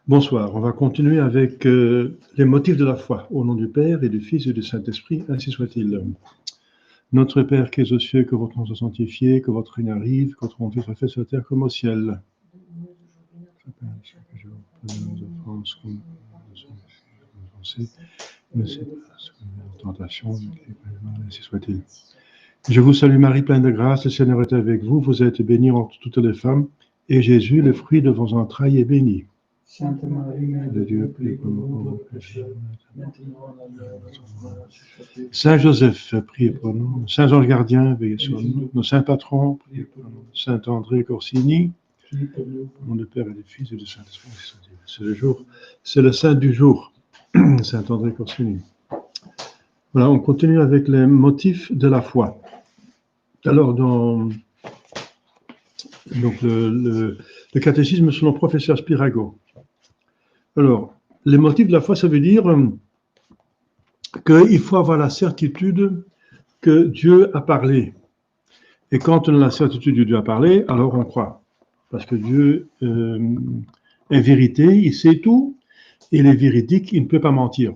Bonsoir, on va continuer avec les motifs de la foi. Au nom du Père et du Fils et du Saint-Esprit, ainsi soit-il. Notre Père qui es aux cieux, que votre nom soit sanctifié, que votre règne arrive, que votre volonté soit faite sur la terre comme au ciel. Mais c'est pas tentation, ainsi soit-il. Je vous salue Marie, pleine de grâce, le Seigneur est avec vous. Vous êtes bénie entre toutes les femmes, et Jésus, le fruit de vos entrailles, est béni. Sainte Marie, Mère de Dieu, prie prie pour pour nous nous pauvres pauvres pécheurs. pécheurs, maintenant et à l'heure de notre mort. Ainsi Saint Joseph, priez pour nous. Saint Ange Gardien, veillez sur nous. Nos saints patrons, priez pour nous. Saint André Corsini, prie pour nous. au nom du Père et du Fils et du Saint-Esprit. C'est le jour, c'est le saint du jour, Saint André Corsini. Voilà, on continue avec les motifs de la foi. Alors, donc le catéchisme selon le professeur Spirago. Alors, les motifs de la foi, ça veut dire qu'il faut avoir la certitude que Dieu a parlé. Et quand on a la certitude que Dieu a parlé, alors on croit. Parce que Dieu est vérité, il sait tout, et il est véridique, il ne peut pas mentir.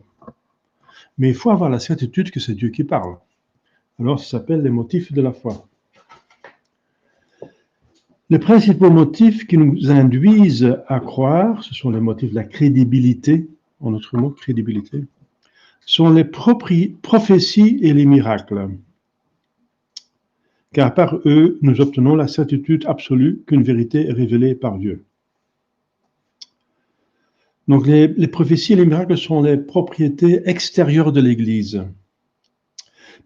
Mais il faut avoir la certitude que c'est Dieu qui parle. Alors ça s'appelle les motifs de la foi. Les principaux motifs qui nous induisent à croire, ce sont les motifs de la crédibilité, en autre mot, crédibilité, sont les prophéties et les miracles. Car par eux, nous obtenons la certitude absolue qu'une vérité est révélée par Dieu. Donc les prophéties et les miracles sont les propriétés extérieures de l'Église.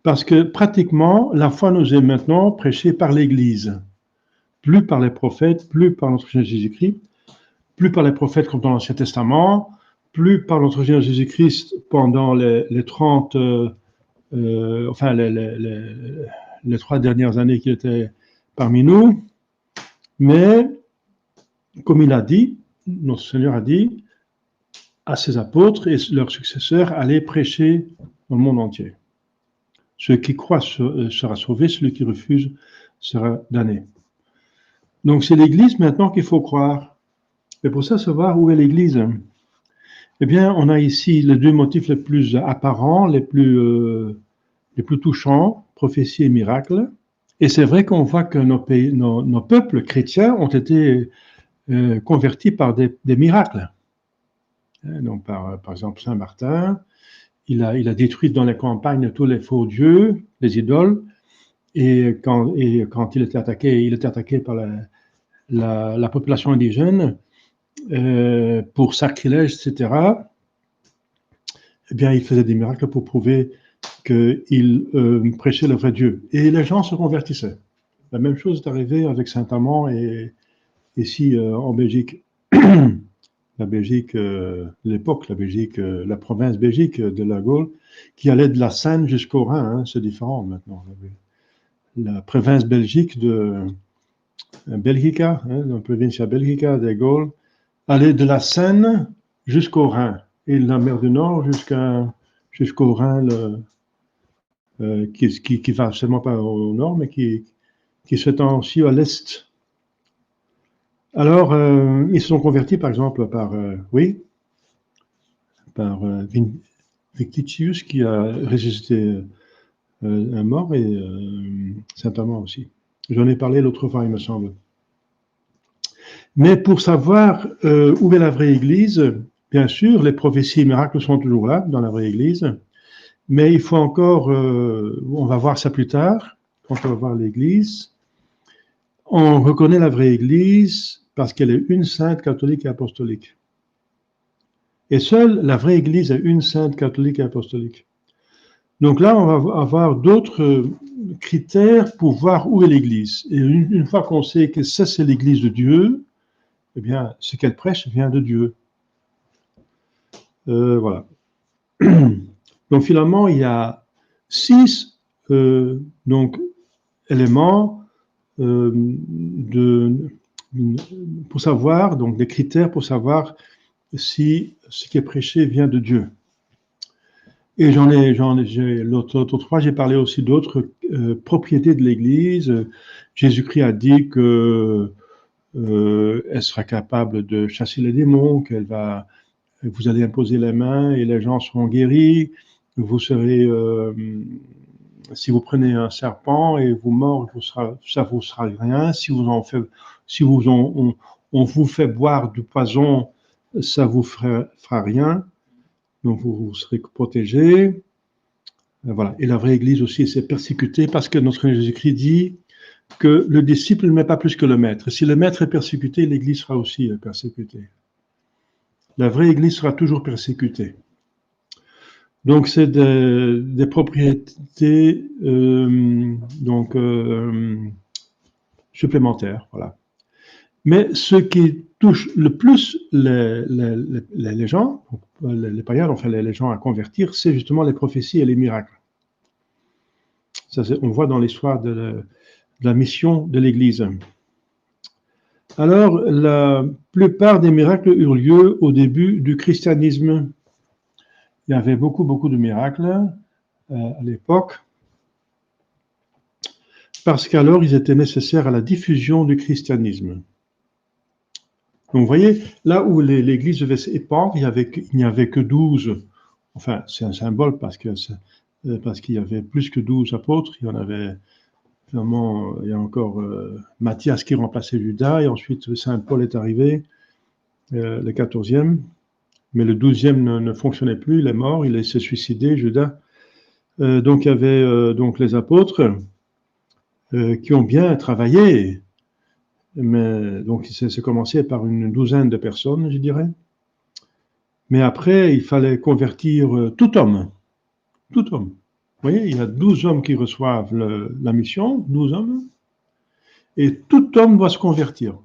Parce que pratiquement, la foi nous est maintenant prêchée par l'Église. Plus par les prophètes, plus par notre Seigneur Jésus-Christ, plus par les prophètes comme dans l'Ancien Testament, plus par notre Seigneur Jésus-Christ pendant les 30, les 3 dernières années qu'il était parmi nous. Mais, comme il a dit, notre Seigneur a dit à ses apôtres et leurs successeurs, allez prêcher dans le monde entier. Celui qui croit sera sauvé, celui qui refuse sera damné. Donc c'est l'Église maintenant qu'il faut croire. Et pour ça, savoir où est l'Église. Eh bien, on a ici les deux motifs les plus apparents, les plus touchants, prophétie et miracle. Et c'est vrai qu'on voit que nos peuples chrétiens ont été convertis par des miracles. Donc, par exemple, Saint Martin, il a détruit dans les campagnes tous les faux dieux, les idoles, et quand il était attaqué par la population indigène pour sacrilège, etc. Eh bien, il faisait des miracles pour prouver qu'il prêchait le vrai Dieu. Et les gens se convertissaient. La même chose est arrivée avec Saint Amand et ici en Belgique. La Belgique, l'époque, la province Belgique de la Gaule, qui allait de la Seine jusqu'au Rhin, hein, c'est différent maintenant. La province Belgique de Belgica, hein, la provincia Belgica de Gaulle, allait de la Seine jusqu'au Rhin, et de la mer du Nord jusqu'au Rhin, qui va seulement pas au nord, mais qui s'étend aussi à l'est. Alors, ils se sont convertis, par exemple, par Victitius, qui a ressuscité un mort, et Saint Amand aussi. J'en ai parlé l'autre fois, il me semble. Mais pour savoir où est la vraie Église, bien sûr, les prophéties et miracles sont toujours là, dans la vraie Église, mais il faut encore, on va voir ça plus tard, quand on va voir l'Église, on reconnaît la vraie Église parce qu'elle est une sainte, catholique et apostolique. Et seule la vraie Église est une sainte, catholique et apostolique. Donc là, on va avoir d'autres critères pour voir où est l'Église. Et une fois qu'on sait que ça, c'est l'Église de Dieu, eh bien, ce qu'elle prêche vient de Dieu. Voilà. Donc finalement, il y a 6 éléments pour savoir, donc des critères pour savoir si ce qui est prêché vient de Dieu. Et l'autre fois, j'ai parlé aussi d'autres propriétés de l'Église. Jésus-Christ a dit que elle sera capable de chasser les démons, vous allez imposer les mains et les gens seront guéris. Vous serez, si vous prenez un serpent et vous mord, ça vous sera rien. Si on vous fait boire du poison, ça vous fera rien. Donc vous serez protégés. Voilà. Et la vraie Église aussi, c'est persécutée parce que notre Seigneur Jésus-Christ dit que le disciple n'est pas plus que le maître. Si le maître est persécuté, l'Église sera aussi persécutée. La vraie Église sera toujours persécutée. Donc c'est des propriétés supplémentaires, voilà. Mais ce qui touche le plus les gens, les païens, enfin les gens à convertir, c'est justement les prophéties et les miracles. Ça, on voit dans l'histoire de la mission de l'Église. Alors, la plupart des miracles eurent lieu au début du christianisme. Il y avait beaucoup de miracles à l'époque, parce qu'alors ils étaient nécessaires à la diffusion du christianisme. Donc vous voyez, là où l'Église devait s'épandre, il n'y avait que 12, enfin c'est un symbole parce qu'il y avait plus que 12 apôtres, il y en avait finalement, il y a encore Matthias qui remplaçait Judas, et ensuite Saint Paul est arrivé, le 14e, mais le 12e ne fonctionnait plus, il est mort, il s'est suicidé, Judas. Donc il y avait donc les apôtres qui ont bien travaillé, mais donc c'est commencé par une douzaine de personnes, je dirais. Mais après, il fallait convertir tout homme. Tout homme. Vous voyez, il y a 12 hommes qui reçoivent la mission, 12 hommes, et tout homme doit se convertir.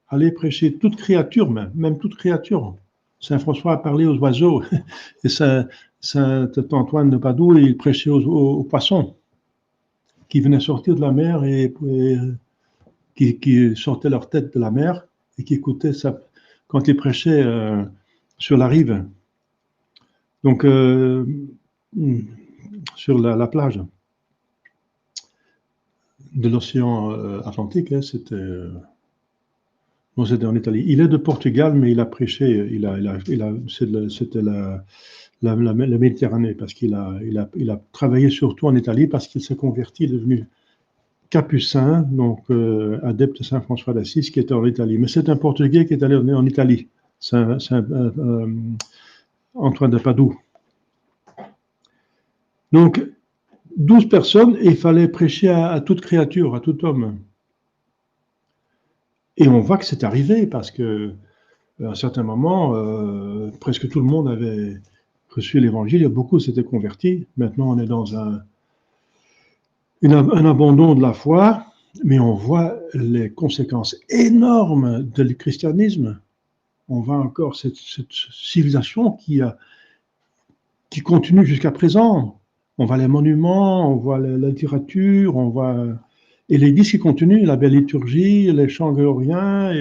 Aller prêcher toute créature, même toute créature. Saint François a parlé aux oiseaux, et Saint Antoine de Padoue, il prêchait aux poissons qui venaient sortir de la mer et qui sortaient leur tête de la mer et qui écoutaient ça quand il prêchait sur la rive. Donc, sur la plage de l'océan Atlantique, hein, c'était en Italie. Il est de Portugal, mais il a prêché, c'était la Méditerranée, parce qu'il a travaillé surtout en Italie, parce qu'il s'est converti, il est devenu capucin, donc adepte de Saint François d'Assise, qui était en Italie. Mais c'est un Portugais qui est allé en Italie, Antoine de Padoue. Donc, 12 personnes, et il fallait prêcher à toute créature, à tout homme. Et on voit que c'est arrivé, parce que à un certain moment, presque tout le monde avait reçu l'évangile, et beaucoup s'étaient convertis. Maintenant, on est dans un abandon de la foi, mais on voit les conséquences énormes du christianisme. On voit encore cette civilisation qui continue jusqu'à présent. On voit les monuments, on voit la littérature, on voit... Et l'Église qui continue, la belle liturgie, les chants grégoriens,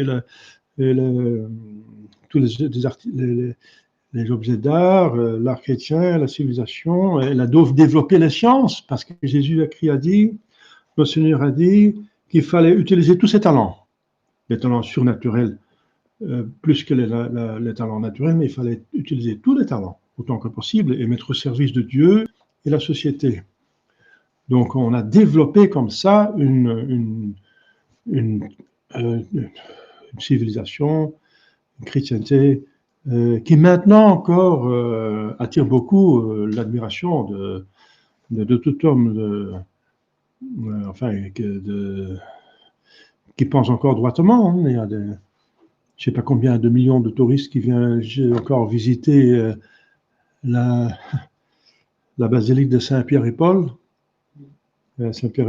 tous les objets d'art, l'art chrétien, la civilisation. Elle a développé les sciences, parce que Jésus a dit, le Seigneur a dit qu'il fallait utiliser tous ses talents, les talents surnaturels, plus que les talents naturels, mais il fallait utiliser tous les talents, autant que possible, et mettre au service de Dieu et la société. Donc on a développé comme ça une civilisation, une chrétienté, qui maintenant encore attire beaucoup l'admiration de tout homme, qui pense encore droitement. Hein. Il y a je ne sais pas combien de millions de touristes qui viennent encore visiter la basilique de Saint-Pierre et Paul. De Saint-Pierre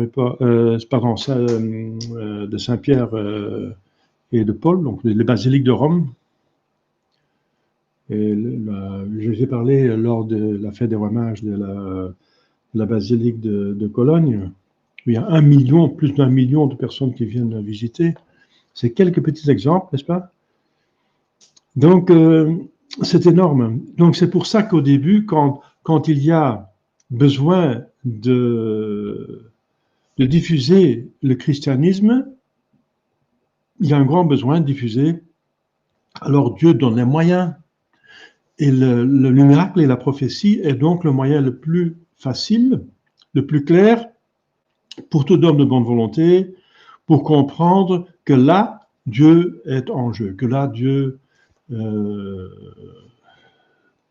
et de Paul, donc les basiliques de Rome. Et j'ai parlé lors de la fête des rois mages de la basilique de Cologne. Il y a plus d'1 million de personnes qui viennent visiter. C'est quelques petits exemples, n'est-ce pas? Donc, c'est énorme. Donc, c'est pour ça qu'au début, quand il y a besoin de diffuser le christianisme, il y a un grand besoin de diffuser. Alors Dieu donne les moyens. Et le miracle et la prophétie est donc le moyen le plus facile, le plus clair pour tout homme de bonne volonté, pour comprendre que là, Dieu est en jeu, que là, Dieu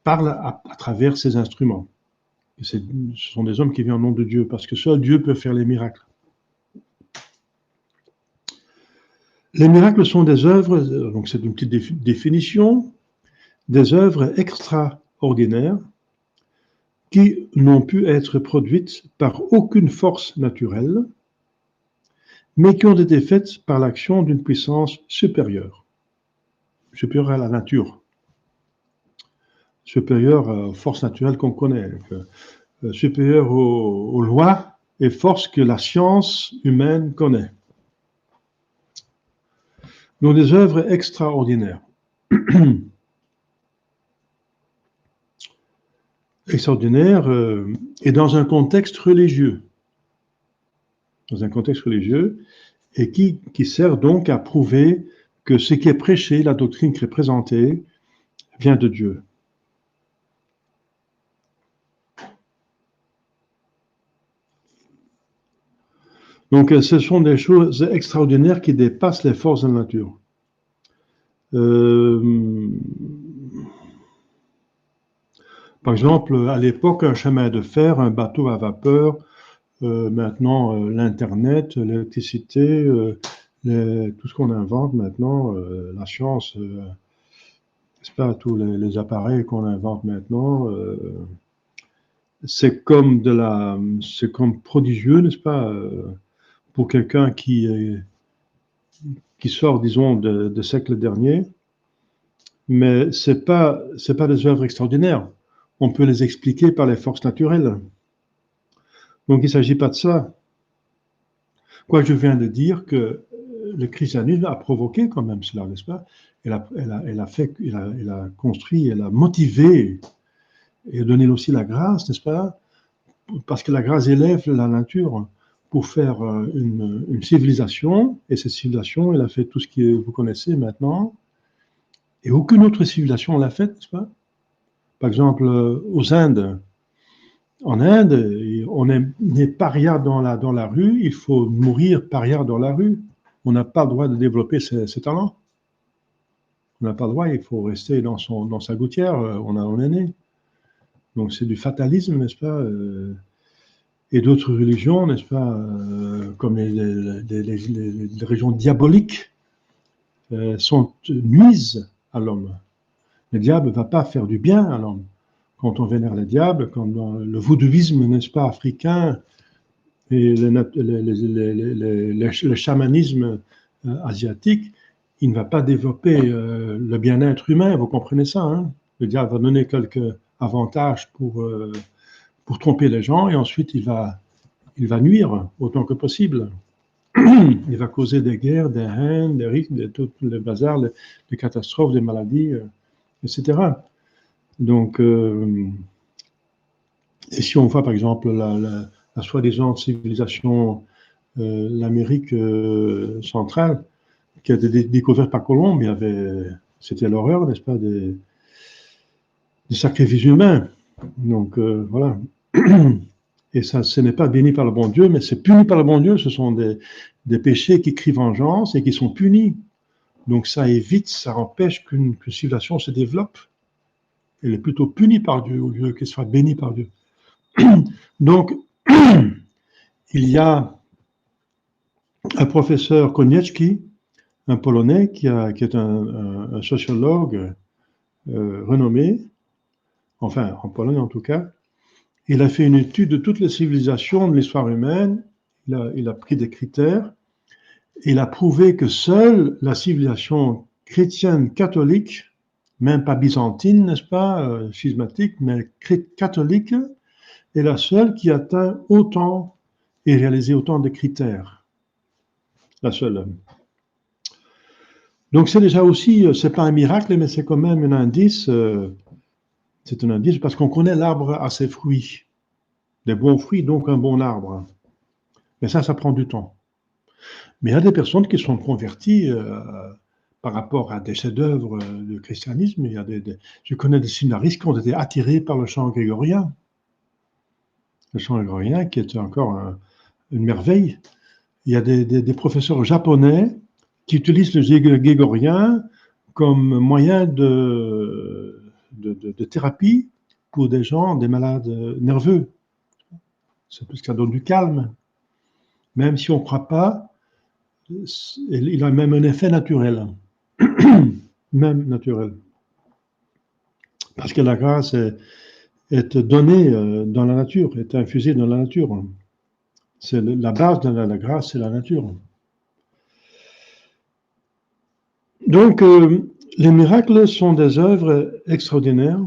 parle à travers ses instruments. Et ce sont des hommes qui viennent au nom de Dieu, parce que seul Dieu peut faire les miracles. Les miracles sont des œuvres, donc c'est une petite définition, des œuvres extraordinaires qui n'ont pu être produites par aucune force naturelle, mais qui ont été faites par l'action d'une puissance supérieure à la nature, supérieure aux forces naturelles qu'on connaît, supérieure aux lois et forces que la science humaine connaît. Donc des œuvres extraordinaires. Extraordinaires et dans un contexte religieux. Dans un contexte religieux, et qui sert donc à prouver que ce qui est prêché, la doctrine qui est présentée, vient de Dieu. Donc, ce sont des choses extraordinaires qui dépassent les forces de la nature. Par exemple, à l'époque, un chemin de fer, un bateau à vapeur, maintenant l'Internet, l'électricité, tout ce qu'on invente maintenant, la science, n'est-ce pas, tous les appareils qu'on invente maintenant, c'est comme prodigieux, n'est-ce pas, pour quelqu'un qui sort, disons, de siècle dernier, mais c'est pas des œuvres extraordinaires. On peut les expliquer par les forces naturelles. Donc il ne s'agit pas de ça. Quoi, je viens de dire que le christianisme a provoqué quand même cela, n'est-ce pas? Elle a construit, elle a motivé et donné aussi la grâce, n'est-ce pas? Parce que la grâce élève la nature pour faire une civilisation, et cette civilisation, elle a fait tout ce que vous connaissez maintenant, et aucune autre civilisation l'a fait, n'est-ce pas? Par exemple, aux Indes, en Inde, on est né paria dans la rue, il faut mourir paria dans la rue. On n'a pas le droit de développer ses talents. On n'a pas le droit, il faut rester dans sa gouttière, on est né. Donc c'est du fatalisme, n'est-ce pas? Et d'autres religions, n'est-ce pas, comme les religions diaboliques, nuisent à l'homme. Le diable ne va pas faire du bien à l'homme. Quand on vénère le diable, comme dans le vaudouisme, n'est-ce pas, africain, et le chamanisme asiatique, il ne va pas développer le bien-être humain, vous comprenez ça, hein? Le diable va donner quelques avantages pour tromper les gens, et ensuite il va nuire autant que possible. Il va causer des guerres, des haines, des risques, tout le bazar, des catastrophes, des maladies, etc. Donc, et si on voit par exemple la soi-disant civilisation, l'Amérique centrale, qui a été découverte par Colomb, c'était l'horreur, n'est-ce pas, des sacrifices humains. Donc, voilà. Et ça, ce n'est pas béni par le bon Dieu, mais c'est puni par le bon Dieu. Ce sont des péchés qui crient vengeance et qui sont punis. Donc, ça évite, ça empêche qu'une civilisation se développe. Elle est plutôt punie par Dieu au lieu qu'elle soit bénie par Dieu. Donc, il y a un professeur Konieczki, un Polonais, qui est un sociologue renommé, enfin en Pologne en tout cas. Il a fait une étude de toutes les civilisations de l'histoire humaine, il a pris des critères, il a prouvé que seule la civilisation chrétienne catholique, même pas byzantine, n'est-ce pas, schismatique, mais catholique, est la seule qui atteint autant et réalisé autant de critères. La seule. Donc c'est déjà aussi, c'est pas un miracle, mais c'est quand même un indice. C'est un indice parce qu'on connaît l'arbre à ses fruits. Des bons fruits, donc un bon arbre. Mais ça prend du temps. Mais il y a des personnes qui sont converties par rapport à des chefs-d'œuvre de christianisme. Je connais des scénaristes qui ont été attirés par le chant grégorien. Le chant grégorien qui était encore une merveille. Il y a des professeurs japonais qui utilisent le grégorien comme moyen de thérapie pour des gens, des malades nerveux. C'est parce que ça donne du calme. Même si on ne croit pas, il a même un effet naturel. Même naturel. Parce que la grâce est donnée dans la nature, est infusée dans la nature. C'est la base de la grâce, c'est la nature. Donc, les miracles sont des œuvres extraordinaires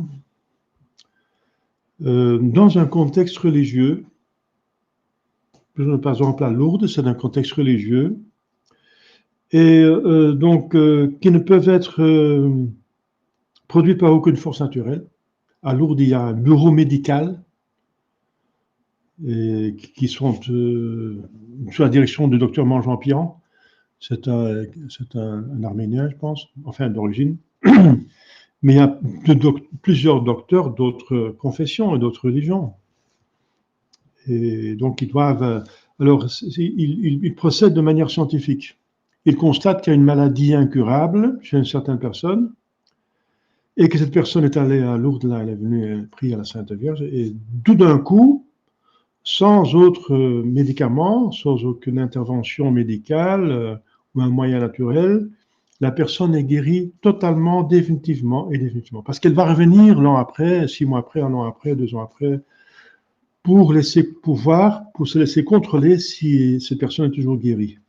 dans un contexte religieux. Par exemple, à Lourdes, c'est un contexte religieux. Et donc, qui ne peuvent être produits par aucune force naturelle. À Lourdes, il y a un bureau médical qui sont sous la direction du docteur Mangeant-Pian. C'est un Arménien, je pense, enfin d'origine. Mais il y a plusieurs docteurs d'autres confessions et d'autres religions. Et donc, ils doivent... alors, ils procèdent de manière scientifique. Ils constatent qu'il y a une maladie incurable chez une certaine personne et que cette personne est allée à Lourdes, là, elle est venue prier à la Sainte Vierge, et tout d'un coup, sans autre médicament, sans aucune intervention médicale ou un moyen naturel, la personne est guérie totalement, définitivement et définitivement. Parce qu'elle va revenir l'an après, 6 mois après, 1 an après, 2 ans après, pour se laisser contrôler si cette personne est toujours guérie.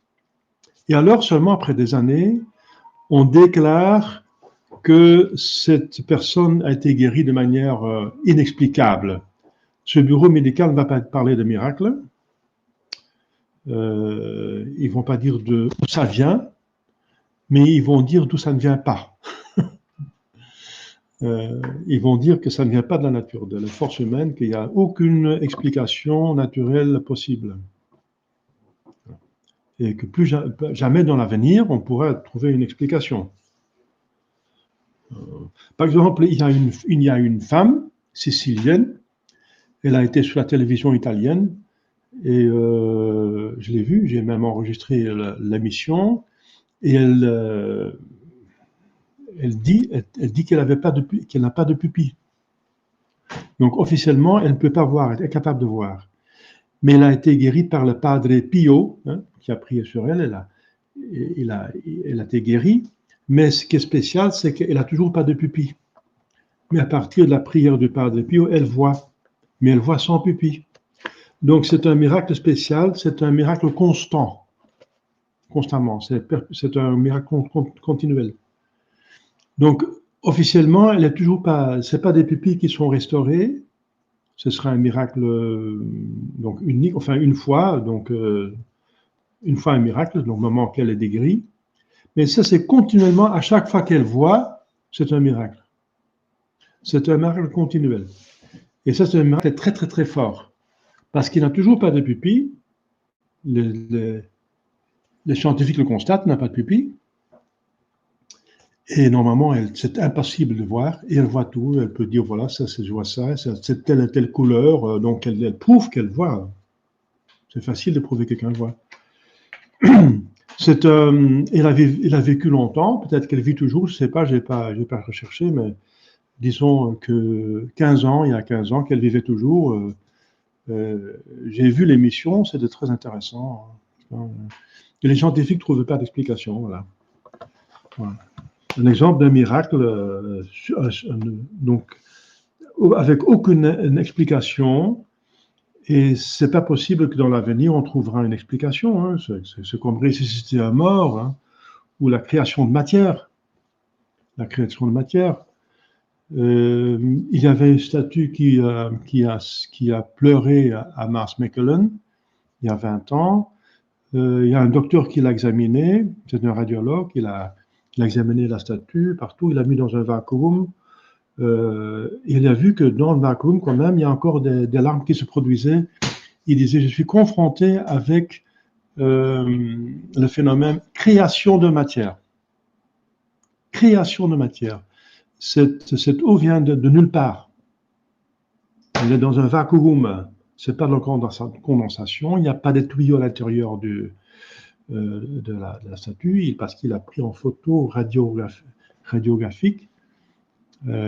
Et alors, seulement après des années, on déclare que cette personne a été guérie de manière inexplicable. Ce bureau médical ne va pas parler de miracle. Ils ne vont pas dire d'où ça vient, mais ils vont dire d'où ça ne vient pas. Ils vont dire que ça ne vient pas de la nature, de la force humaine, qu'il n'y a aucune explication naturelle possible. Et que plus jamais dans l'avenir, on pourra trouver une explication. Par exemple, il y a une femme sicilienne, elle a été sur la télévision italienne, et je l'ai vue, j'ai même enregistré l'émission, et elle dit qu'elle n'a pas de pupille. Donc officiellement, elle ne peut pas voir, elle est incapable de voir. Mais elle a été guérie par le Padre Pio, qui a prié sur elle, elle a été guérie. Mais ce qui est spécial, c'est qu'elle n'a toujours pas de pupille. Mais à partir de la prière du Padre Pio, elle voit. Mais elle voit sans pupille. Donc c'est un miracle spécial, c'est un miracle constant. Constamment. C'est un miracle continuel. Donc officiellement, elle n'est toujours pas. Ce n'est pas des pupilles qui sont restaurées. Ce sera un miracle donc unique, enfin une fois un miracle, donc au moment qu'elle est guérie. Mais ça, c'est continuellement, à chaque fois qu'elle voit, c'est un miracle. C'est un miracle continuel. Et ça, c'est un miracle très, très, très fort. Parce qu'il n'a toujours pas de pupille. Les scientifiques le constatent, n'a pas de pupille. Et normalement, c'est impossible de voir. Et elle voit tout. Elle peut dire, voilà, je vois ça, c'est telle et telle couleur. Donc, elle prouve qu'elle voit. C'est facile de prouver que quelqu'un voit. Elle a vécu longtemps, peut-être qu'elle vit toujours, je ne sais pas, je n'ai pas recherché, mais disons que il y a 15 ans, qu'elle vivait toujours. J'ai vu l'émission, c'était très intéressant. Et les scientifiques ne trouvaient pas d'explication. Voilà. Un exemple d'un miracle, donc, avec aucune explication. Et c'est pas possible que dans l'avenir, on trouvera une explication. C'est comme ressusciter un mort, ou la création de matière. La création de matière. Il y avait une statue qui a pleuré à Mars Mechelen, il y a 20 ans. Il y a un docteur qui l'a examiné, c'est un radiologue, il a examiné la statue partout, il l'a mis dans un vacuum. Il a vu que dans le vacuum, quand même, il y a encore des larmes qui se produisaient. Il disait, je suis confronté avec le phénomène création de matière. Création de matière. Cette eau vient de nulle part. Elle est dans un vacuum. Ce n'est pas de la condensation. Il n'y a pas de tuyau à l'intérieur de la statue, parce qu'il a pris en photo radiographique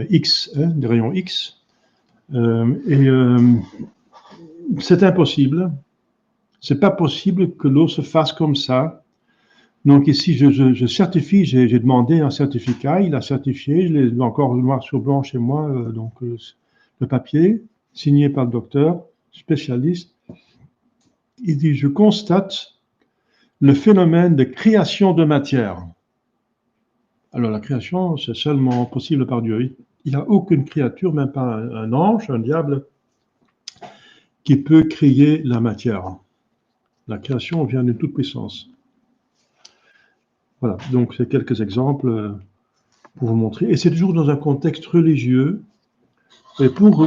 X, des rayons X. C'est impossible. C'est pas possible que l'eau se fasse comme ça. Donc ici, je certifie, j'ai demandé un certificat, il a certifié, je l'ai encore noir sur blanc chez moi, le papier, signé par le docteur, spécialiste. Il dit, je constate le phénomène de création de matière. Alors la création, c'est seulement possible par Dieu. Il n'a aucune créature, même pas un ange, un diable, qui peut créer la matière. La création vient de toute puissance. Voilà, donc c'est quelques exemples pour vous montrer. Et c'est toujours dans un contexte religieux, et pour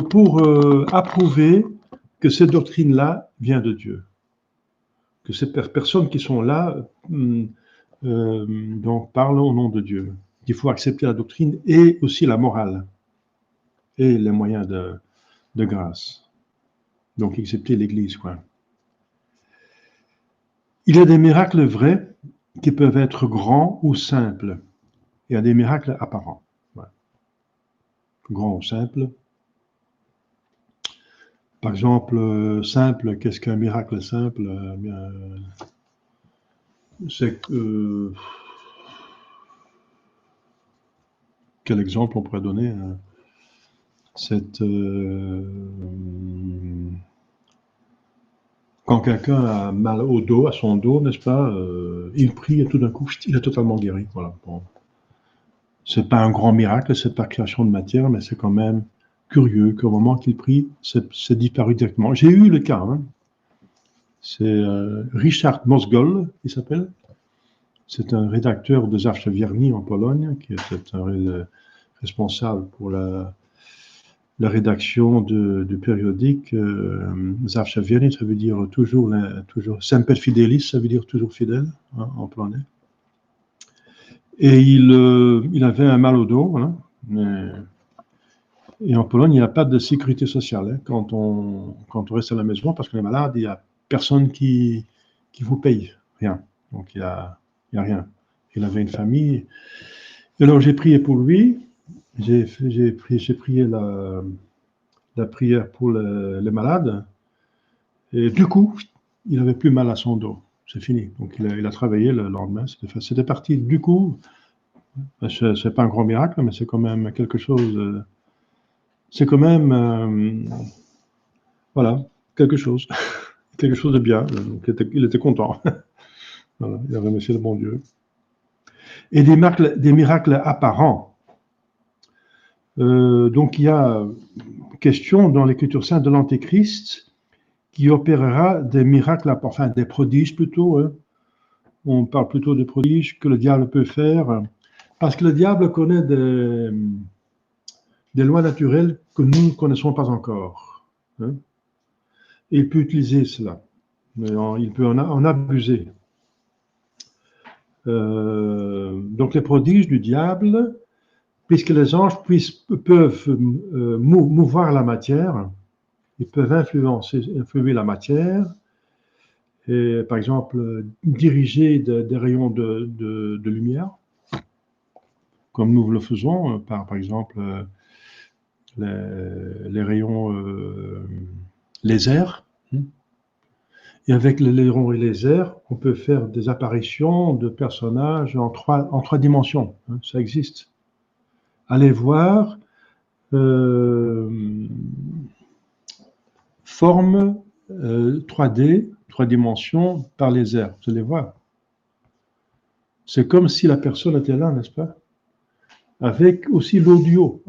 approuver que cette doctrine-là vient de Dieu. Que ces personnes qui sont là donc parlent au nom de Dieu. Il faut accepter la doctrine et aussi la morale et les moyens de grâce. Donc accepter l'Église, quoi. Il y a des miracles vrais qui peuvent être grands ou simples. Il y a des miracles apparents. Ouais. Grands ou simples. Par exemple, simple, qu'est-ce qu'un miracle simple? C'est que... quel exemple on pourrait donner? Quand quelqu'un a mal au dos, à son dos, n'est-ce pas, il prie et tout d'un coup, il est totalement guéri. Voilà. Bon. C'est pas un grand miracle, c'est pas création de matière, mais c'est quand même curieux qu'au moment qu'il prie, c'est disparu directement. J'ai eu le cas. Hein. C'est Richard Mosgol, il s'appelle. C'est un rédacteur de Zawsze Wierni en Pologne, qui est un responsable pour la rédaction du périodique Zawsze Wierni, ça veut dire toujours Semper Fidelis, ça veut dire toujours fidèle, hein, en polonais. Et il avait un mal au dos, hein, et en Pologne, il n'y a pas de sécurité sociale, hein, quand on reste à la maison, parce qu'on est malade, il n'y a personne qui vous paye, rien. Donc il n'y a rien. Il avait une famille. Et alors j'ai prié pour lui, j'ai prié la prière pour les malades, et du coup, il n'avait plus mal à son dos. C'est fini. Donc il a travaillé le lendemain. C'était parti du coup. C'est pas un grand miracle, mais c'est quand même quelque chose. C'est quand même, voilà, quelque chose. Quelque chose de bien. Donc il était content. Voilà, il a remercié le bon Dieu. Et des miracles apparents. Donc il y a question dans l'Écriture sainte de l'Antéchrist qui opérera des miracles, enfin des prodiges plutôt. Hein. On parle plutôt de prodiges que le diable peut faire, parce que le diable connaît des lois naturelles que nous ne connaissons pas encore. Hein. Et il peut utiliser cela. Mais il peut en abuser. Donc les prodiges du diable, puisque les anges peuvent mouvoir la matière, ils peuvent influer la matière, et par exemple diriger des rayons de lumière, comme nous le faisons par exemple les rayons laser. Et avec les rayons laser, on peut faire des apparitions de personnages en trois dimensions. Hein, ça existe. Allez voir forme 3D, 3 dimensions par laser. Vous allez voir. C'est comme si la personne était là, n'est-ce pas? Avec aussi l'audio.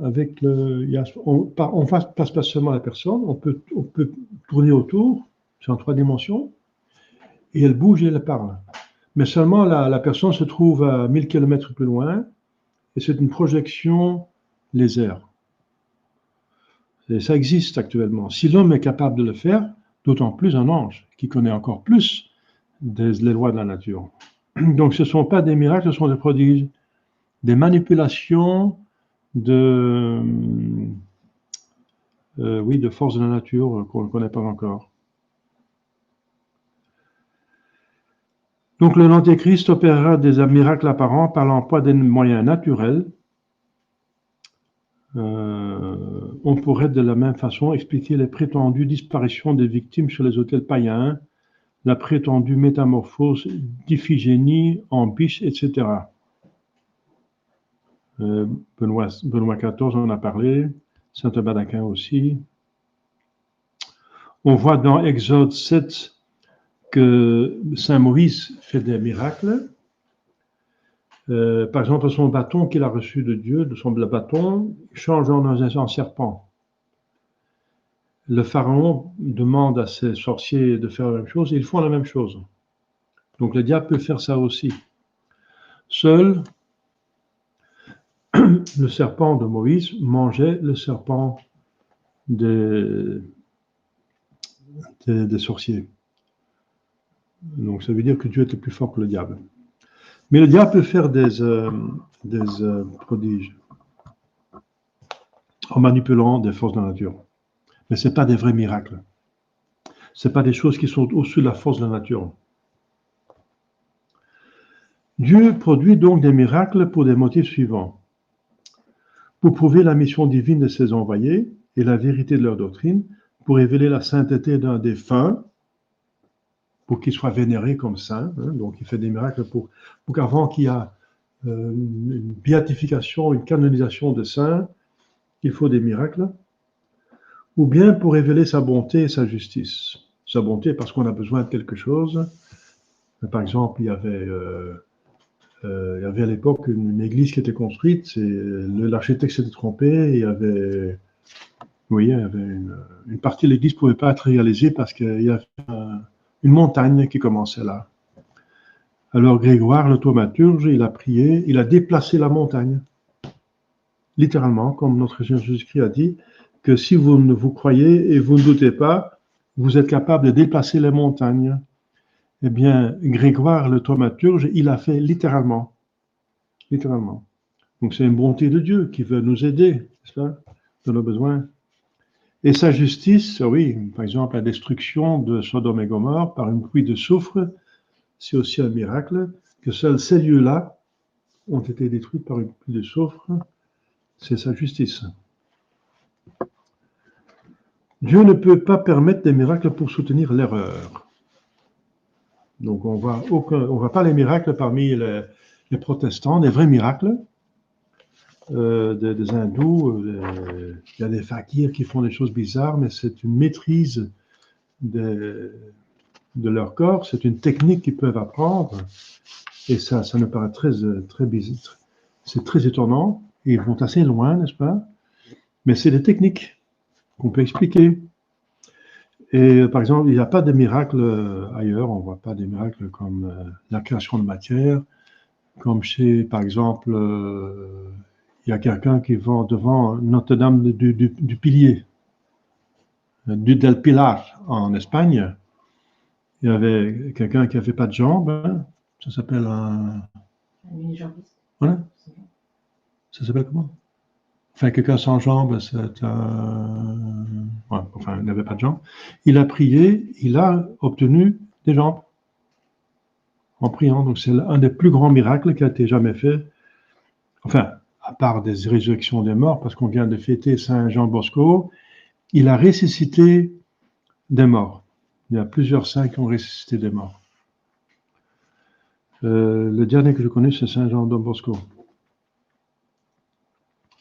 On passe pas seulement la personne, on peut tourner autour, c'est en 3 dimensions, et elle bouge et elle parle. Mais seulement la personne se trouve à 1000 km plus loin, et c'est une projection laser. Et ça existe actuellement. Si l'homme est capable de le faire, d'autant plus un ange, qui connaît encore plus les lois de la nature. Donc ce ne sont pas des miracles, ce sont des prodiges, des manipulations de forces de la nature qu'on ne connaît pas encore. Donc l'Antéchrist opérera des miracles apparents par l'emploi des moyens naturels. On pourrait de la même façon expliquer les prétendues disparitions des victimes sur les autels païens, la prétendue métamorphose d'Iphigénie en biche, etc. Benoît XIV en a parlé, saint Thomas d'Aquin aussi. On voit dans Exode 7 que saint Moïse fait des miracles. Par exemple, son bâton qu'il a reçu de Dieu, le bâton, change en serpent. Le pharaon demande à ses sorciers de faire la même chose, et ils font la même chose. Donc le diable peut faire ça aussi. Seul, le serpent de Moïse mangeait le serpent des sorciers. Donc ça veut dire que Dieu était plus fort que le diable. Mais le diable peut faire des prodiges en manipulant des forces de la nature. Mais ce n'est pas des vrais miracles. Ce n'est pas des choses qui sont au-dessus de la force de la nature. Dieu produit donc des miracles pour des motifs suivants. Pour prouver la mission divine de ses envoyés et la vérité de leur doctrine, pour révéler la sainteté d'un défunt, pour qu'il soit vénéré comme saint. Donc il fait des miracles pour qu'avant qu'il y ait une béatification, une canonisation de saints, il faut des miracles. Ou bien pour révéler sa bonté et sa justice. Sa bonté parce qu'on a besoin de quelque chose. Par exemple, il y avait à l'époque une église qui était construite, l'architecte s'était trompé, il y avait une partie de l'église ne pouvait pas être réalisée parce qu'il y avait une montagne qui commençait là. Alors Grégoire, le thaumaturge, il a prié, il a déplacé la montagne. Littéralement, comme notre Seigneur Jésus-Christ a dit, que si vous croyez et vous ne doutez pas, vous êtes capable de déplacer les montagnes. Eh bien, Grégoire, le thaumaturge, il a fait littéralement. Littéralement. Donc c'est une bonté de Dieu qui veut nous aider, n'est-ce pas, de nos besoins. Et sa justice, oui, par exemple, la destruction de Sodome et Gomorrhe par une pluie de soufre, c'est aussi un miracle, que seuls ces lieux-là ont été détruits par une pluie de soufre, c'est sa justice. Dieu ne peut pas permettre des miracles pour soutenir l'erreur. Donc on voit pas les miracles parmi les protestants, des vrais miracles, des hindous, il y a des fakirs qui font des choses bizarres, mais c'est une maîtrise de leur corps, c'est une technique qu'ils peuvent apprendre, et ça me paraît très bizarre, c'est très étonnant, et ils vont assez loin, n'est-ce pas? Mais c'est des techniques qu'on peut expliquer. Et par exemple, il n'y a pas de miracles ailleurs, on ne voit pas des miracles comme la création de matière, comme chez, par exemple, il y a quelqu'un qui va devant Notre-Dame du Pilier, del Pilar en Espagne. Il y avait quelqu'un qui n'avait pas de jambes, ça s'appelle un unijambiste. Voilà. Ça s'appelle comment? Enfin, quelqu'un sans jambes, c'est un... Ouais, enfin, il n'avait pas de jambes. Il a prié, il a obtenu des jambes en priant. Donc, c'est un des plus grands miracles qui a été jamais fait. Enfin, à part des résurrections des morts, parce qu'on vient de fêter Saint Jean Bosco, il a ressuscité des morts. Il y a plusieurs saints qui ont ressuscité des morts. Le dernier que je connais, c'est Saint Jean Bosco.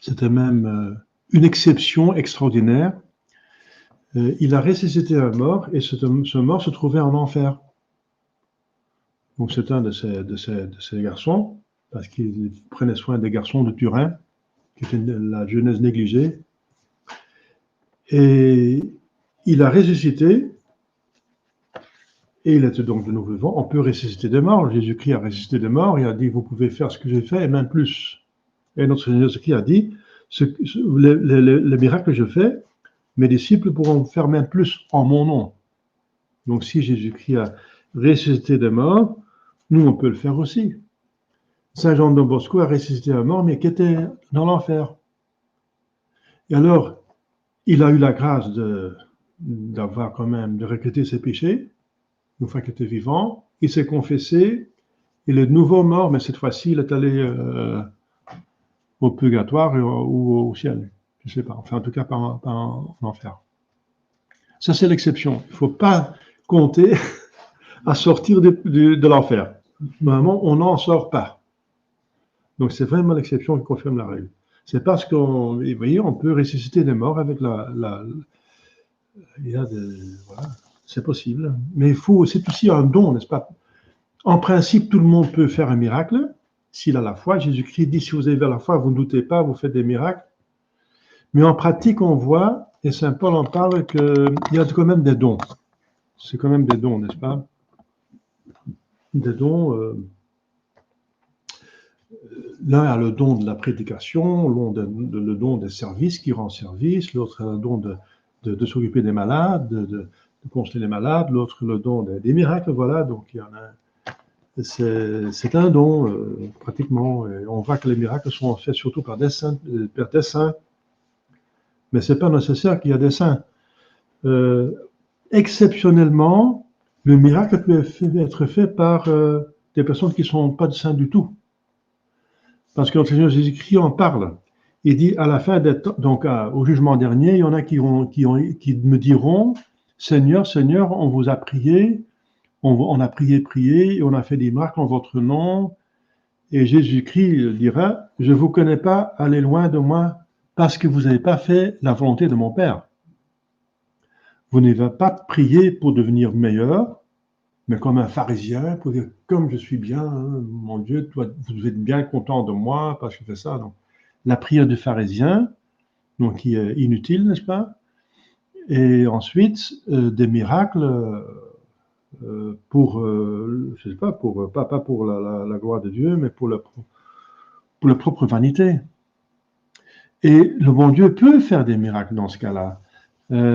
C'était même une exception extraordinaire. Il a ressuscité un mort, et ce mort se trouvait en enfer. Donc c'est un de ces garçons, parce qu'il prenait soin des garçons de Turin, qui était la jeunesse négligée. Et il a ressuscité, et il était donc de nouveau vivant. On peut ressusciter des morts. Jésus-Christ a ressuscité des morts, il a dit, vous pouvez faire ce que j'ai fait, et même plus. Et notre Seigneur Jésus-Christ a dit, les miracles que je fais, mes disciples pourront faire même plus en mon nom. Donc si Jésus-Christ ressusciter des morts, nous, on peut le faire aussi. Saint Jean de Bosco a ressuscité un mort, mais qui était dans l'enfer. Et alors, il a eu la grâce d'avoir quand même, de regretter ses péchés, une fois qu'il était vivant. Il s'est confessé, il est de nouveau mort, mais cette fois-ci, il est allé au purgatoire ou au ciel. Je ne sais pas. Enfin, en tout cas, pas en enfer. Ça, c'est l'exception. Il ne faut pas compter à sortir de l'enfer. Normalement, on n'en sort pas. Donc, c'est vraiment l'exception qui confirme la règle. C'est parce qu'on, vous voyez, on peut ressusciter des morts avec il y a voilà, c'est possible. Mais c'est aussi un don, n'est-ce pas? En principe, tout le monde peut faire un miracle s'il a la foi. Jésus-Christ dit, si vous avez la foi, vous ne doutez pas, vous faites des miracles. Mais en pratique, on voit, et Saint Paul en parle, qu'il y a quand même des dons. C'est quand même des dons, n'est-ce pas? Des dons. L'un a le don de la prédication, le don des services qui rend service, l'autre a le don de s'occuper des malades, de consoler les malades, l'autre le don des miracles, voilà, donc il y en a. C'est un don, pratiquement, et on voit que les miracles sont faits surtout par des saints, mais ce n'est pas nécessaire qu'il y ait des saints. Exceptionnellement, le miracle peut être fait par des personnes qui ne sont pas des saints du tout. Parce que notre Seigneur Jésus-Christ en parle. Il dit à la fin, donc au jugement dernier, il y en a qui me diront, Seigneur, Seigneur, on vous a prié, on a prié, et on a fait des miracles en votre nom. Et Jésus-Christ dira, je ne vous connais pas, allez loin de moi, parce que vous n'avez pas fait la volonté de mon Père. Vous n'avez pas prié pour devenir meilleur, mais comme un pharisien, pour dire, comme je suis bien, hein, mon Dieu, toi, vous êtes bien content de moi parce que je fais ça. Donc, la prière du pharisien, donc qui est inutile, n'est-ce pas? Et ensuite, des miracles pour, je sais pas, pas pour la gloire de Dieu, mais pour la propre vanité. Et le bon Dieu peut faire des miracles dans ce cas-là,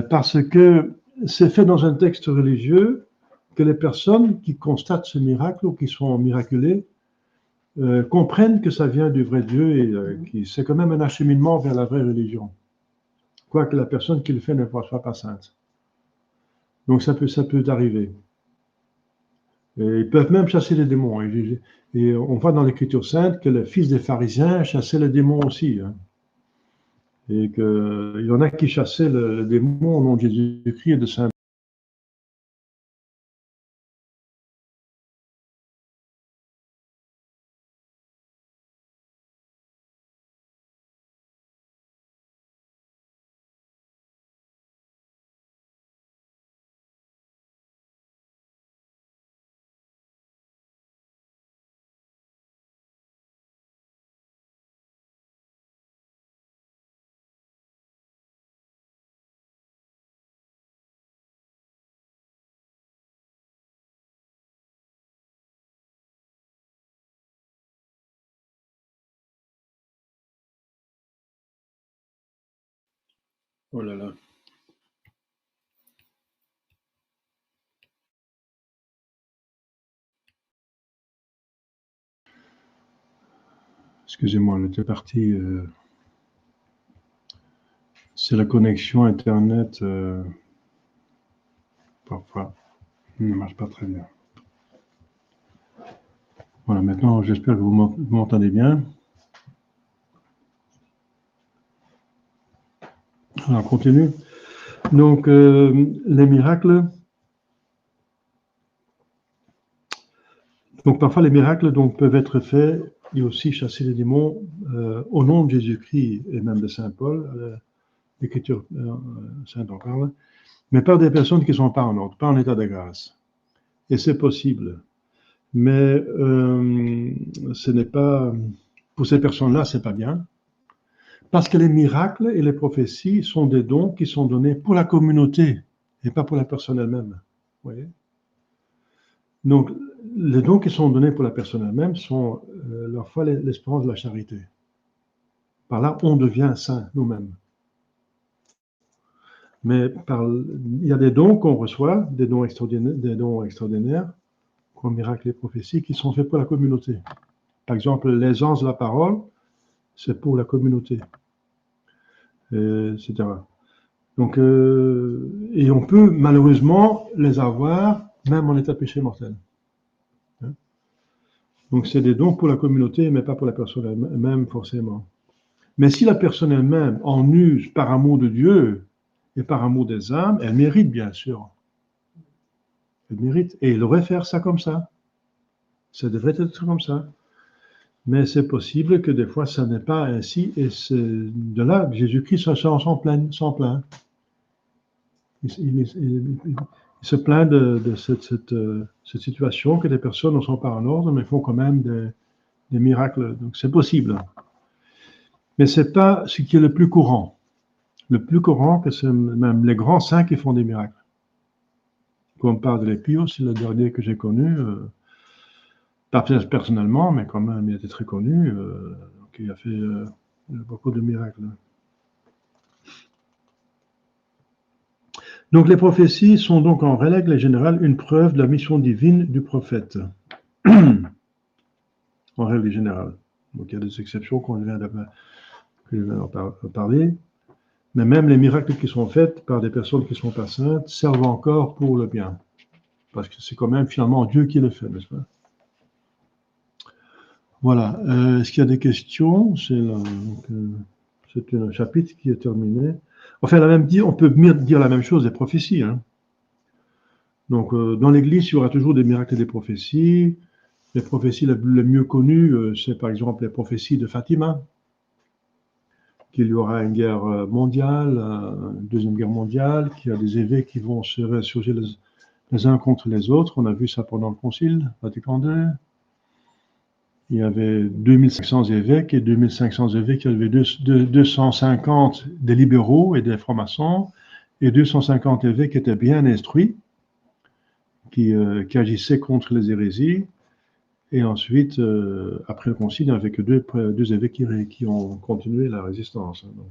parce que c'est fait dans un texte religieux que les personnes qui constatent ce miracle ou qui sont miraculées comprennent que ça vient du vrai Dieu et que c'est quand même un acheminement vers la vraie religion. Quoique la personne qui le fait ne soit pas sainte. Donc ça peut arriver. Et ils peuvent même chasser les démons. Et on voit dans l'Écriture sainte que les fils des pharisiens chassaient les démons aussi. Hein. Et qu'il y en a qui chassaient le démon au nom de Jésus-Christ et de Saint. Oh là là. Excusez-moi, on était parti. C'est la connexion Internet. Parfois, ne marche pas très bien. Voilà, maintenant, j'espère que vous m'entendez bien. Alors, on continue. Donc, les miracles. Donc, parfois, les miracles peuvent être faits et aussi chasser les démons au nom de Jésus-Christ et même de Saint Paul. L'Écriture sainte en parle. Mais par des personnes qui ne sont pas en ordre, pas en état de grâce. Et c'est possible. Mais ce n'est pas, pour ces personnes-là, c'est pas bien. Parce que les miracles et les prophéties sont des dons qui sont donnés pour la communauté et pas pour la personne elle-même. Vous voyez? Donc, les dons qui sont donnés pour la personne elle-même sont leur foi l'espérance de la charité. Par là, on devient saint nous-mêmes. Mais il y a des dons qu'on reçoit, des dons extraordinaires, gros miracles et prophéties qui sont faits pour la communauté. Par exemple, l'aisance de la parole, c'est pour la communauté, etc. Donc, et on peut malheureusement les avoir même en état de péché mortel. Hein. Donc, c'est des dons pour la communauté, mais pas pour la personne elle-même forcément. Mais si la personne elle-même en use par amour de Dieu et par amour des âmes, elle mérite bien sûr. Elle mérite. Et il devrait faire ça comme ça. Ça devrait être comme ça. Mais c'est possible que des fois, ça n'est pas ainsi. Et de là, Jésus-Christ s'en plaint. Il se plaint de cette situation que les personnes ne sont pas en ordre, mais font quand même des miracles. Donc c'est possible. Mais ce n'est pas ce qui est le plus courant. Le plus courant, que c'est même les grands saints qui font des miracles. Comme Padre Pio, c'est le dernier que j'ai connu, pas personnellement, mais quand même, il était très connu. Donc il a fait beaucoup de miracles. Donc les prophéties sont donc en règle générale une preuve de la mission divine du prophète. En règle générale. Donc il y a des exceptions qu'on vient d'en parler. Mais même les miracles qui sont faits par des personnes qui ne sont pas saintes servent encore pour le bien. Parce que c'est quand même finalement Dieu qui le fait, n'est-ce pas? Voilà. Est-ce qu'il y a des questions? C'est un chapitre qui est terminé. Enfin, on peut dire la même chose des prophéties. Hein. Donc, dans l'Église, il y aura toujours des miracles et des prophéties. Les prophéties les mieux connues, c'est par exemple les prophéties de Fatima, qu'il y aura une guerre mondiale, une deuxième guerre mondiale, qu'il y a des évêques qui vont se réinsurger les uns contre les autres. On a vu ça pendant le Concile Vatican II. Il y avait 2500 évêques et 2500 évêques, il y avait 250 des libéraux et des francs-maçons et 250 évêques qui étaient bien instruits, qui agissaient contre les hérésies. Et ensuite, après le concile, il n'y avait que deux évêques qui ont continué la résistance. Donc,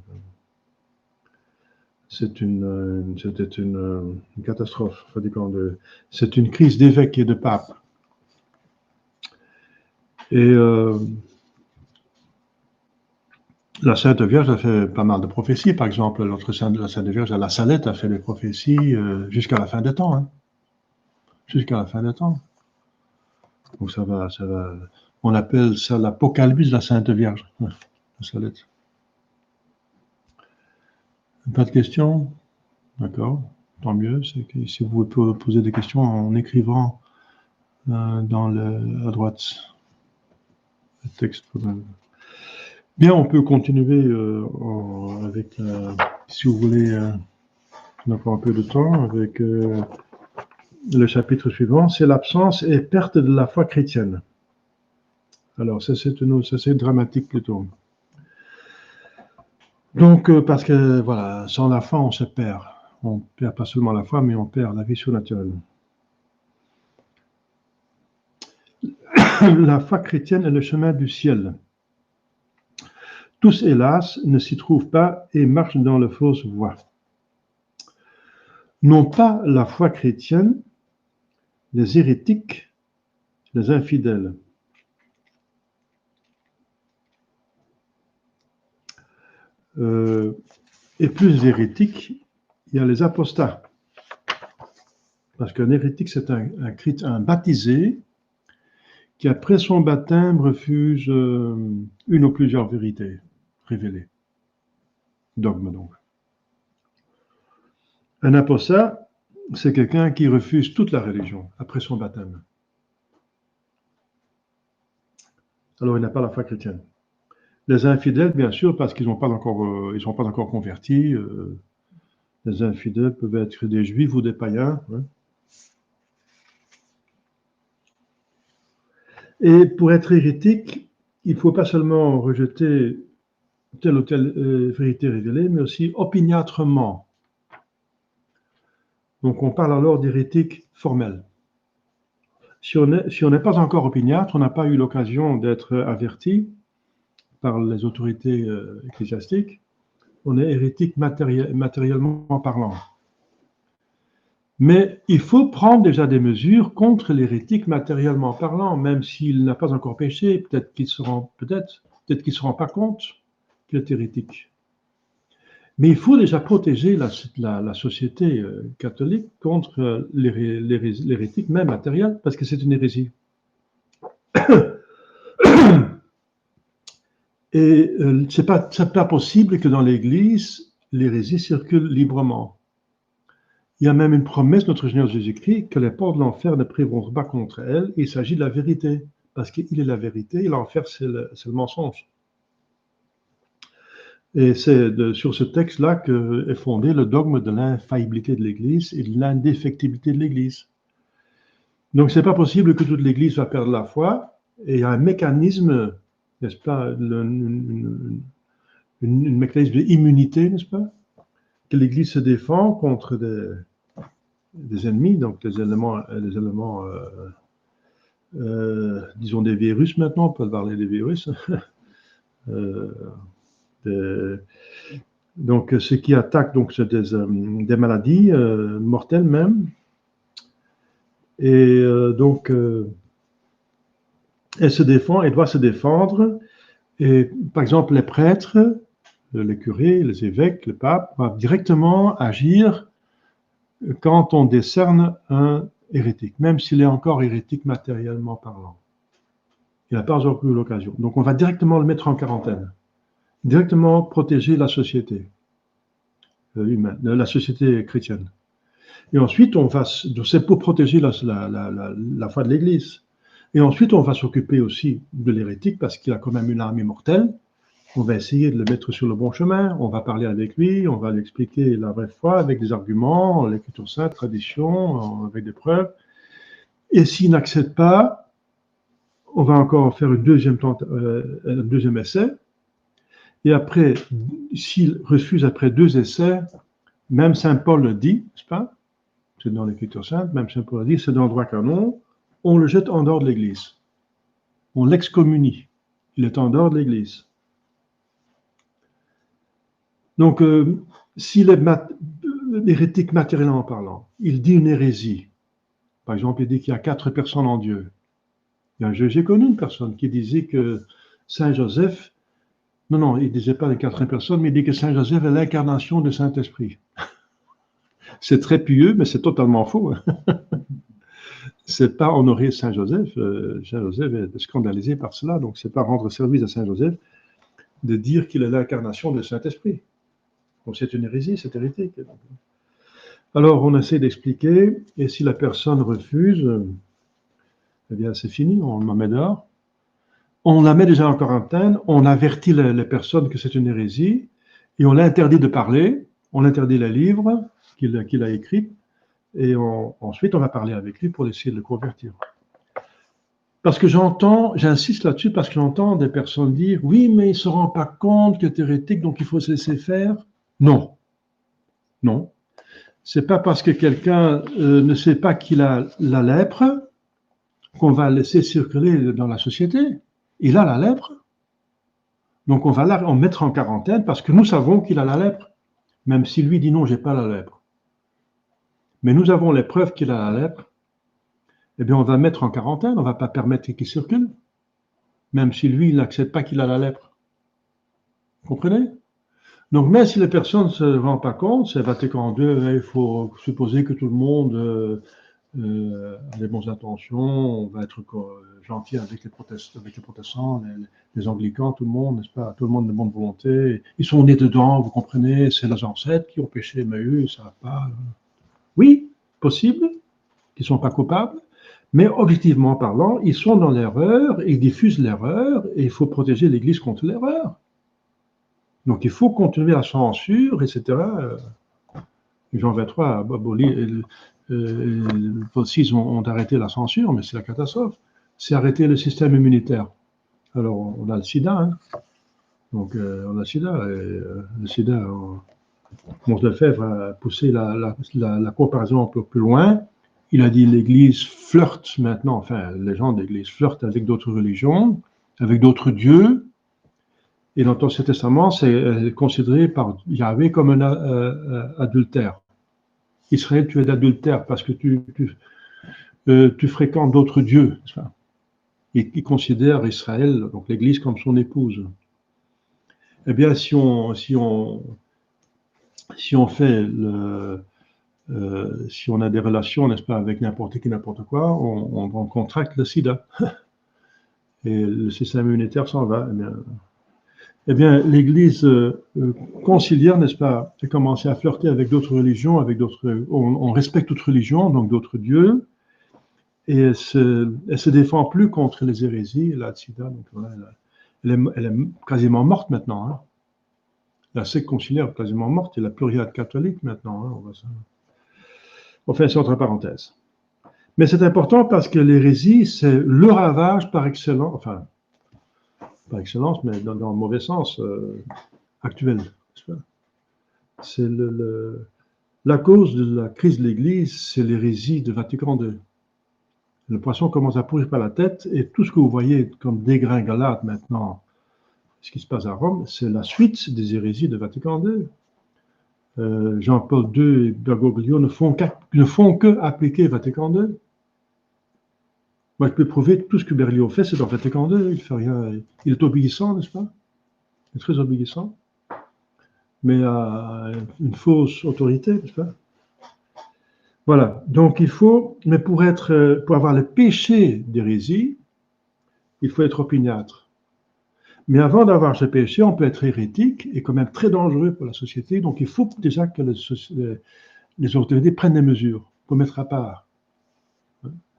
c'était une catastrophe. C'est une crise d'évêques et de papes. Et la Sainte Vierge a fait pas mal de prophéties. Par exemple, la Sainte Vierge à la Salette a fait des prophéties jusqu'à la fin des temps. Hein. Jusqu'à la fin des temps. Donc ça va. On appelle ça l'apocalypse de la Sainte Vierge. La Salette. Pas de questions? D'accord. Tant mieux. C'est que si vous pouvez poser des questions en écrivant à droite le texte. Bien, on peut continuer avec, si vous voulez, on a encore un peu de temps, avec le chapitre suivant, c'est l'absence et perte de la foi chrétienne. Alors, ça c'est dramatique plutôt. Donc, parce que, voilà, sans la foi, on se perd. On perd pas seulement la foi, mais on perd la vie surnaturelle. La foi chrétienne est le chemin du ciel. Tous, hélas, ne s'y trouvent pas et marchent dans la fausse voie. Non pas la foi chrétienne, les hérétiques, les infidèles. Et plus hérétiques, il y a les apostats. Parce qu'un hérétique, c'est un baptisé qui, après son baptême, refuse une ou plusieurs vérités révélées. Dogme, donc. Un apostat, c'est quelqu'un qui refuse toute la religion après son baptême. Alors, il n'a pas la foi chrétienne. Les infidèles, bien sûr, parce qu'ils ne sont pas encore convertis. Les infidèles peuvent être des juifs ou des païens. Hein. Et pour être hérétique, il ne faut pas seulement rejeter telle ou telle vérité révélée, mais aussi opiniâtrement. Donc on parle alors d'hérétique formel. Si on n'est pas encore opiniâtre, on n'a pas eu l'occasion d'être averti par les autorités ecclésiastiques, on est hérétique matériellement parlant. Mais il faut prendre déjà des mesures contre l'hérétique matériellement parlant, même s'il n'a pas encore péché, peut-être qu'il ne se rend pas compte qu'il est hérétique. Mais il faut déjà protéger la société catholique contre l'hérétique, même matérielle, parce que c'est une hérésie. Et c'est pas possible que dans l'Église, l'hérésie circule librement. Il y a même une promesse, notre Seigneur Jésus-Christ, que les portes de l'enfer ne prévaudront pas contre elle. Il s'agit de la vérité, parce qu'il est la vérité, et l'enfer, c'est le mensonge. Et c'est sur ce texte-là qu'est fondé le dogme de l'infaillibilité de l'Église et de l'indéfectibilité de l'Église. Donc, c'est pas possible que toute l'Église va perdre la foi, et il y a un mécanisme, n'est-ce pas, une mécanisme d'immunité, n'est-ce pas, que l'Église se défend contre des ennemis, donc des éléments disons des virus maintenant, on peut parler des virus, donc ce qui attaque, donc c'est des maladies mortelles même, et donc elle se défend, elle doit se défendre, et par exemple les prêtres, les curés, les évêques, le pape, doivent directement agir quand on décerne un hérétique, même s'il est encore hérétique matériellement parlant. Il n'a pas encore eu l'occasion. Donc on va directement le mettre en quarantaine, directement protéger la société humaine, la société chrétienne. Et ensuite, c'est pour protéger la foi de l'Église. Et ensuite, on va s'occuper aussi de l'hérétique parce qu'il a quand même une arme mortelle. On va essayer de le mettre sur le bon chemin. On va parler avec lui, on va lui expliquer la vraie foi avec des arguments, l'écriture sainte, tradition, avec des preuves. Et s'il n'accepte pas, on va encore faire un deuxième essai. Et après, s'il refuse après 2 essais, même Saint Paul le dit, n'est-ce pas? C'est dans l'écriture sainte, même Saint Paul le dit, c'est dans le droit canon, on le jette en dehors de l'Église. On l'excommunie. Il est en dehors de l'Église. Donc, s'il est hérétique matériellement parlant, il dit une hérésie. Par exemple, il dit qu'il y a 4 personnes en Dieu. J'ai connu une personne qui disait que Saint Joseph, non, il ne disait pas les 4 personnes, mais il dit que Saint Joseph est l'incarnation du Saint-Esprit. C'est très pieux, mais c'est totalement faux. C'est pas honorer Saint Joseph. Saint Joseph est scandalisé par cela, donc c'est pas rendre service à Saint Joseph de dire qu'il est l'incarnation du Saint-Esprit. Donc c'est une hérésie, c'est hérétique. Alors on essaie d'expliquer, et si la personne refuse, eh bien c'est fini, on la met dehors. On la met déjà en quarantaine, on avertit les personnes que c'est une hérésie, et on l'interdit de parler, on interdit les livres qu'il a écrits, et ensuite on va parler avec lui pour essayer de le convertir. Parce que j'insiste là-dessus, parce que j'entends des personnes dire « Oui, mais il ne se rend pas compte que tu es hérétique, donc il faut se laisser faire. » Non. Non. C'est pas parce que quelqu'un ne sait pas qu'il a la lèpre qu'on va le laisser circuler dans la société. Il a la lèpre. Donc on va le mettre en quarantaine parce que nous savons qu'il a la lèpre, même si lui dit non, j'ai pas la lèpre. Mais nous avons les preuves qu'il a la lèpre. Eh bien, on va le mettre en quarantaine, on ne va pas permettre qu'il circule, même si lui, il n'accepte pas qu'il a la lèpre. Vous comprenez? Donc, même si la personne ne se rend pas compte, c'est Vatican II, il faut supposer que tout le monde a des bonnes intentions, on va être gentil avec les protestants, les anglicans, tout le monde, n'est-ce pas? Tout le monde de bonne volonté. Ils sont nés dedans, vous comprenez, c'est les ancêtres qui ont péché, mais eux, ils ne savent pas. Oui, possible, qu'ils ne sont pas coupables. Mais objectivement parlant, ils sont dans l'erreur, ils diffusent l'erreur, et il faut protéger l'Église contre l'erreur. Donc il faut continuer la censure, etc. Jean 23 abolit, Paul VI ont arrêté la censure, mais c'est la catastrophe. C'est arrêter le système immunitaire. Alors on a le sida, hein. Donc on a le sida, et le sida, Mons Lefebvre a poussé la comparaison un peu plus loin. Il a dit l'Église flirte maintenant, enfin les gens de l'Église flirtent avec d'autres religions, avec d'autres dieux, et dans l'Ancien Testament, c'est considéré par Yahvé comme un adultère. Israël, tu es d'adultère parce que tu fréquentes d'autres dieux, n'est-ce pas? Et qui considère Israël, donc l'Église, comme son épouse. Eh bien, si on fait si on a des relations, n'est-ce pas, avec n'importe qui, n'importe quoi, on contracte le sida. Et le système immunitaire s'en va. Eh bien l'Église conciliaire, n'est-ce pas, a commencé à flirter avec d'autres religions, on respecte d'autres religions, donc d'autres dieux, et elle se défend plus contre les hérésies, la sida, donc voilà, elle est quasiment morte maintenant. Hein. La secte conciliaire est quasiment morte, il n'y a plus rien de catholique maintenant. Hein, on fait ça entre parenthèses. Mais c'est important parce que l'hérésie, c'est le ravage par excellence, enfin, par excellence, mais dans le mauvais sens actuel. C'est la cause de la crise de l'Église, c'est l'hérésie de Vatican II. Le poisson commence à pourrir par la tête et tout ce que vous voyez comme dégringolade maintenant, ce qui se passe à Rome, c'est la suite des hérésies de Vatican II. Jean-Paul II et Bergoglio ne font que appliquer Vatican II. Moi, je peux prouver que tout ce que Bergoglio fait, c'est dans Vatican II. Il fait rien. Il est obéissant, n'est-ce pas? Il est très obéissant, mais à une fausse autorité, n'est-ce pas? Voilà. Donc, mais pour avoir le péché d'hérésie, il faut être opiniâtre. Mais avant d'avoir ce péché, on peut être hérétique et quand même très dangereux pour la société. Donc, il faut déjà que les autorités prennent des mesures pour mettre à part.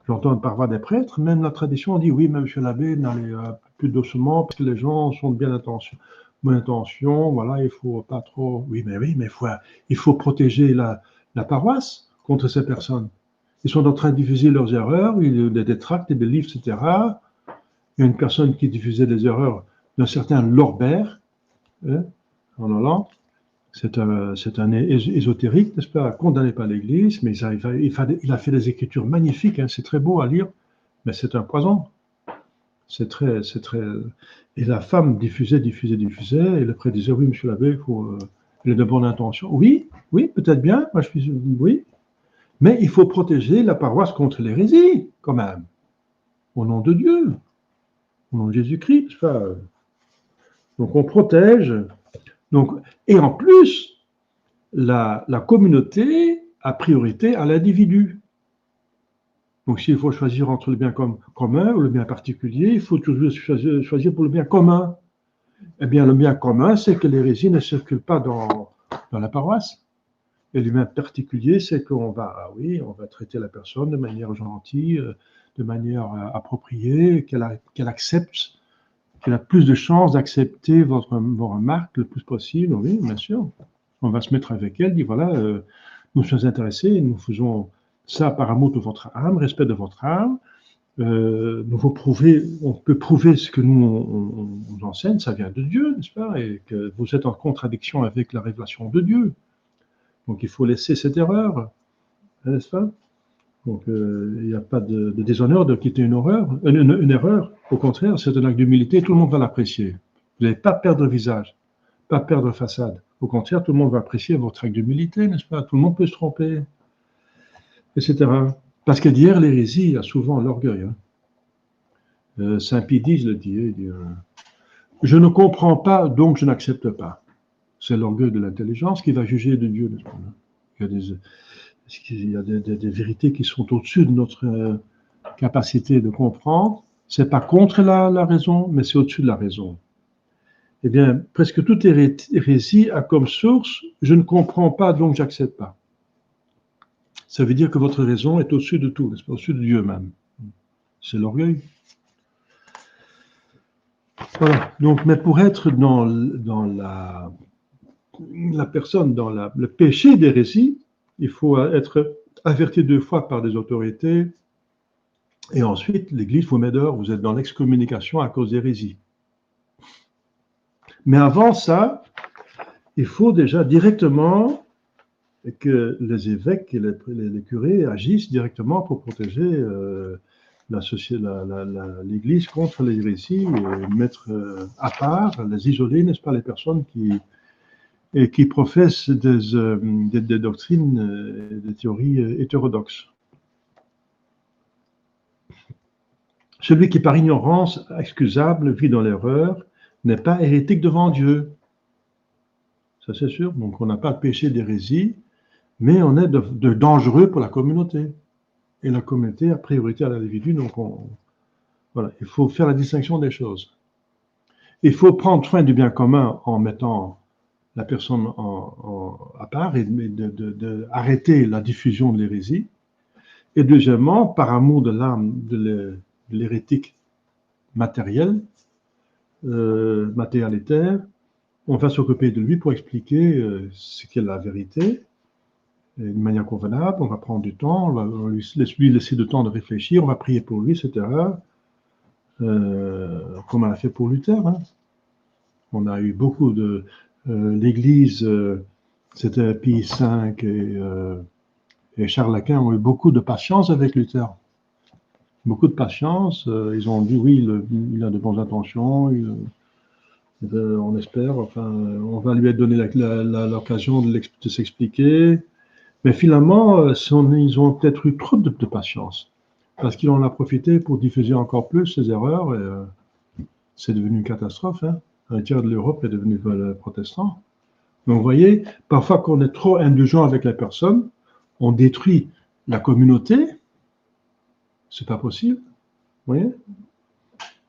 J'entends par voie des prêtres, même la tradition dit oui, mais monsieur l'abbé, n'allez plus doucement parce que les gens sont de bonne intention, voilà, il faut pas trop. Oui, mais il faut protéger la paroisse contre ces personnes. Ils sont en train de diffuser leurs erreurs, des tracts et des livres, etc. Il y a une personne qui diffusait des erreurs d'un certain Lorbert, en Hollande. C'est un ésotérique, n'est-ce pas, condamné par l'Église, mais il a fait des écritures magnifiques, hein, c'est très beau à lire, mais c'est un poison. C'est très. Et la femme diffusait, et le prêtre disait, oui, monsieur l'abbé, il est de bonne intention. Oui, peut-être bien, oui, mais il faut protéger la paroisse contre l'hérésie, quand même, au nom de Dieu, au nom de Jésus-Christ, n'est-ce pas? Donc on protège. Donc, et en plus, la communauté a priorité à l'individu. Donc, s'il faut choisir entre le bien commun ou le bien particulier, il faut toujours choisir pour le bien commun. Eh bien, le bien commun, c'est que l'hérésie ne circule pas dans la paroisse. Et le bien particulier, c'est qu'on va traiter la personne de manière gentille, de manière appropriée, qu'elle accepte, qu'elle a plus de chances d'accepter vos remarques le plus possible. Oui, bien sûr. On va se mettre avec elle, dire voilà, nous sommes intéressés, nous faisons ça par amour de votre âme, respect de votre âme. On peut prouver ce que nous on enseigne, ça vient de Dieu, n'est-ce pas? Et que vous êtes en contradiction avec la révélation de Dieu. Donc il faut laisser cette erreur, n'est-ce pas? Donc il n'y a pas de déshonneur de quitter une erreur. Au contraire, c'est un acte d'humilité, tout le monde va l'apprécier. Vous n'allez pas perdre visage, pas perdre façade. Au contraire, tout le monde va apprécier votre acte d'humilité, n'est-ce pas? Tout le monde peut se tromper, etc. Parce que derrière l'hérésie, il y a souvent l'orgueil. Hein. Saint Pie X le dit, il dit je ne comprends pas, donc je n'accepte pas. C'est l'orgueil de l'intelligence qui va juger de Dieu, n'est-ce pas? Il y a des vérités qui sont au-dessus de notre capacité de comprendre. C'est pas contre la raison, mais c'est au-dessus de la raison. Eh bien, presque toute hérésie a comme source « je ne comprends pas, donc j'accepte pas ». Ça veut dire que votre raison est au-dessus de tout, au-dessus de Dieu même. C'est l'orgueil. Voilà. Donc, mais pour être dans la personne, dans le péché d'hérésie, il faut être averti 2 fois par des autorités, et ensuite, l'Église vous met dehors, vous êtes dans l'excommunication à cause d'hérésie. Mais avant ça, il faut déjà directement que les évêques et les curés agissent directement pour protéger l'Église contre l'hérésie et mettre à part, les isoler, n'est-ce pas, les personnes et qui professent des doctrines, des théories hétérodoxes. Celui qui par ignorance excusable vit dans l'erreur n'est pas hérétique devant Dieu. Ça c'est sûr, donc on n'a pas de péché d'hérésie, mais on est de dangereux pour la communauté. Et la communauté a priorité à l'individu, donc voilà, il faut faire la distinction des choses. Il faut prendre soin du bien commun en mettant la personne à part et arrêter la diffusion de l'hérésie. Et deuxièmement, par amour de l'âme de l'hérétique matériel, matérialitaire, on va s'occuper de lui pour expliquer ce qu'est la vérité d'une manière convenable. On va prendre du temps, on va lui laisser du temps de réfléchir, on va prier pour lui, etc. Comme on a fait pour Luther. Hein. On a eu beaucoup de... l'Église, c'était Pie V et Charles Quint ont eu beaucoup de patience avec Luther. Beaucoup de patience. Ils ont dit oui, il a de bonnes intentions. On espère. Enfin, on va lui donner l'occasion de s'expliquer. Mais finalement, ils ont peut-être eu trop de patience. Parce qu'il en a profité pour diffuser encore plus ses erreurs. Et, c'est devenu une catastrophe. Hein. Un tiers de l'Europe est devenu protestant. Donc, vous voyez, parfois qu'on est trop indulgent avec la personne, on détruit la communauté. C'est pas possible. Vous voyez?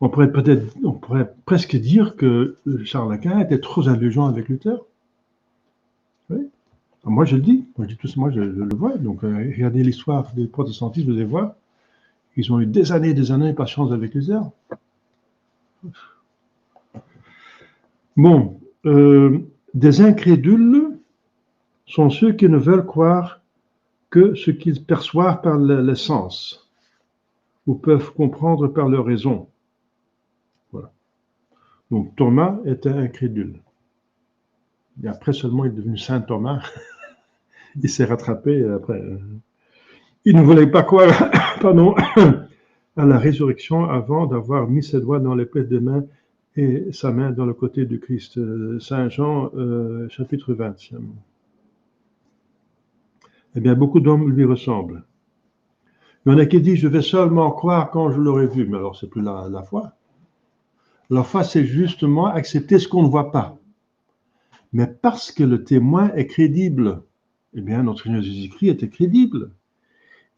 On pourrait presque dire que Charles Quint était trop indulgent avec Luther. Oui. Moi, je le dis. Moi, je dis tout ça. Moi, je le vois. Donc, regardez l'histoire des protestantistes, vous allez voir. Ils ont eu des années de patience avec Luther. Bon. Des incrédules sont ceux qui ne veulent croire que ce qu'ils perçoivent par les sens ou peuvent comprendre par leur raison. Voilà. Donc Thomas était incrédule. Et après seulement il est devenu Saint Thomas. Il s'est rattrapé après. Il ne voulait pas croire pardon, à la résurrection avant d'avoir mis ses doigts dans les plaies des mains et sa main dans le côté du Christ. Saint Jean, chapitre 20. Eh bien, beaucoup d'hommes lui ressemblent. Il y en a qui disent, je vais seulement croire quand je l'aurai vu. Mais alors, c'est plus la foi. La foi, c'est justement accepter ce qu'on ne voit pas. Mais parce que le témoin est crédible, eh bien, notre Seigneur Jésus-Christ était crédible.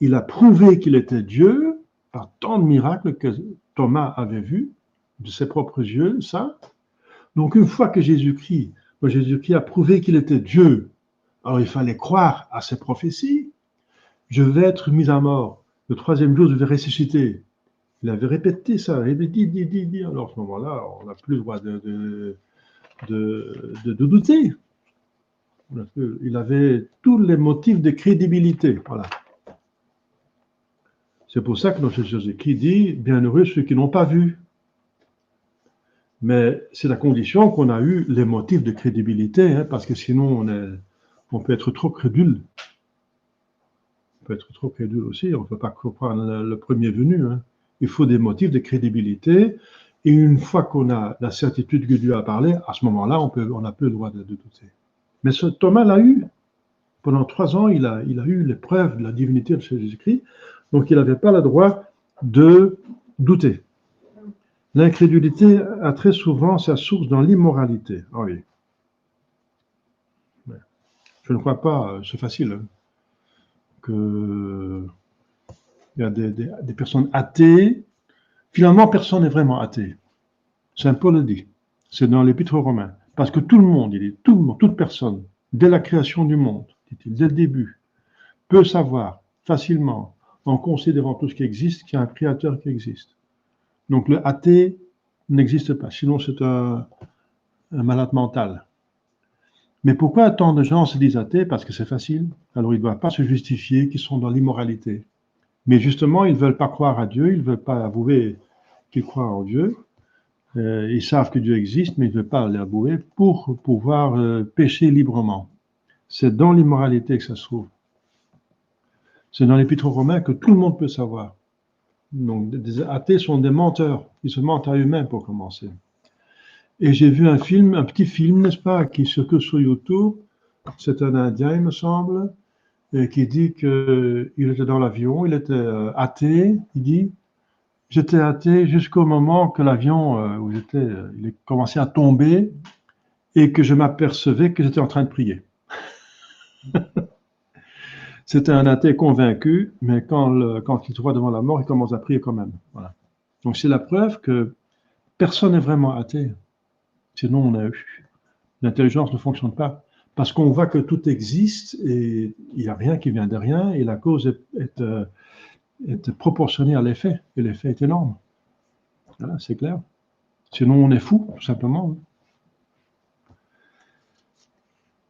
Il a prouvé qu'il était Dieu par tant de miracles que Thomas avait vus de ses propres yeux, ça. Donc, une fois que Jésus-Christ a prouvé qu'il était Dieu, alors il fallait croire à ses prophéties. Je vais être mis à mort. Le troisième jour, je vais ressusciter. Il avait répété ça. Il avait dit. Alors, à ce moment-là, on n'a plus le droit de douter. Il avait tous les motifs de crédibilité. Voilà. C'est pour ça que notre Jésus-Christ dit, bienheureux ceux qui n'ont pas vu. Mais c'est la condition qu'on a eu les motifs de crédibilité, hein, parce que sinon on peut être trop crédule. On peut être trop crédule aussi, on ne peut pas comprendre le premier venu. Hein. Il faut des motifs de crédibilité, et une fois qu'on a la certitude que Dieu a parlé, à ce moment-là, on n'a plus le droit de douter. Mais Thomas l'a eu. Pendant 3 ans, il a eu les preuves de la divinité de Jésus-Christ, donc il n'avait pas le droit de douter. L'incrédulité a très souvent sa source dans l'immoralité. Ah oui. Je ne crois pas, c'est facile, hein, qu'il y a des personnes athées. Finalement, personne n'est vraiment athée. Saint Paul le dit. C'est dans l'Épître aux Romains. Parce que tout le monde, toute personne, dès la création du monde, dit-il, dès le début, peut savoir facilement, en considérant tout ce qui existe, qu'il y a un créateur qui existe. Donc le athée n'existe pas. Sinon, c'est un malade mental. Mais pourquoi tant de gens se disent athées? Parce que c'est facile. Alors ils ne doivent pas se justifier qu'ils sont dans l'immoralité. Mais justement, ils ne veulent pas croire à Dieu, ils ne veulent pas avouer qu'ils croient en Dieu. Ils savent que Dieu existe, mais ils ne veulent pas l'avouer pour pouvoir pécher librement. C'est dans l'immoralité que ça se trouve. C'est dans l'Épître aux Romains que tout le monde peut savoir. Donc, des athées sont des menteurs. Ils se mentent à eux-mêmes pour commencer. Et j'ai vu un film, un petit film, n'est-ce pas, qui circule sur YouTube. C'est un Indien, il me semble, et qui dit qu'il était dans l'avion, il était athée. Il dit, j'étais athée jusqu'au moment que l'avion où j'étais, il commençait à tomber et que je m'apercevais que j'étais en train de prier. C'était un athée convaincu, mais quand il se voit devant la mort, il commence à prier quand même. Voilà. Donc c'est la preuve que personne n'est vraiment athée. Sinon, l'intelligence ne fonctionne pas. Parce qu'on voit que tout existe et il n'y a rien qui vient de rien et la cause est proportionnée à l'effet. Et l'effet est énorme. Voilà, c'est clair. Sinon, on est fou, tout simplement.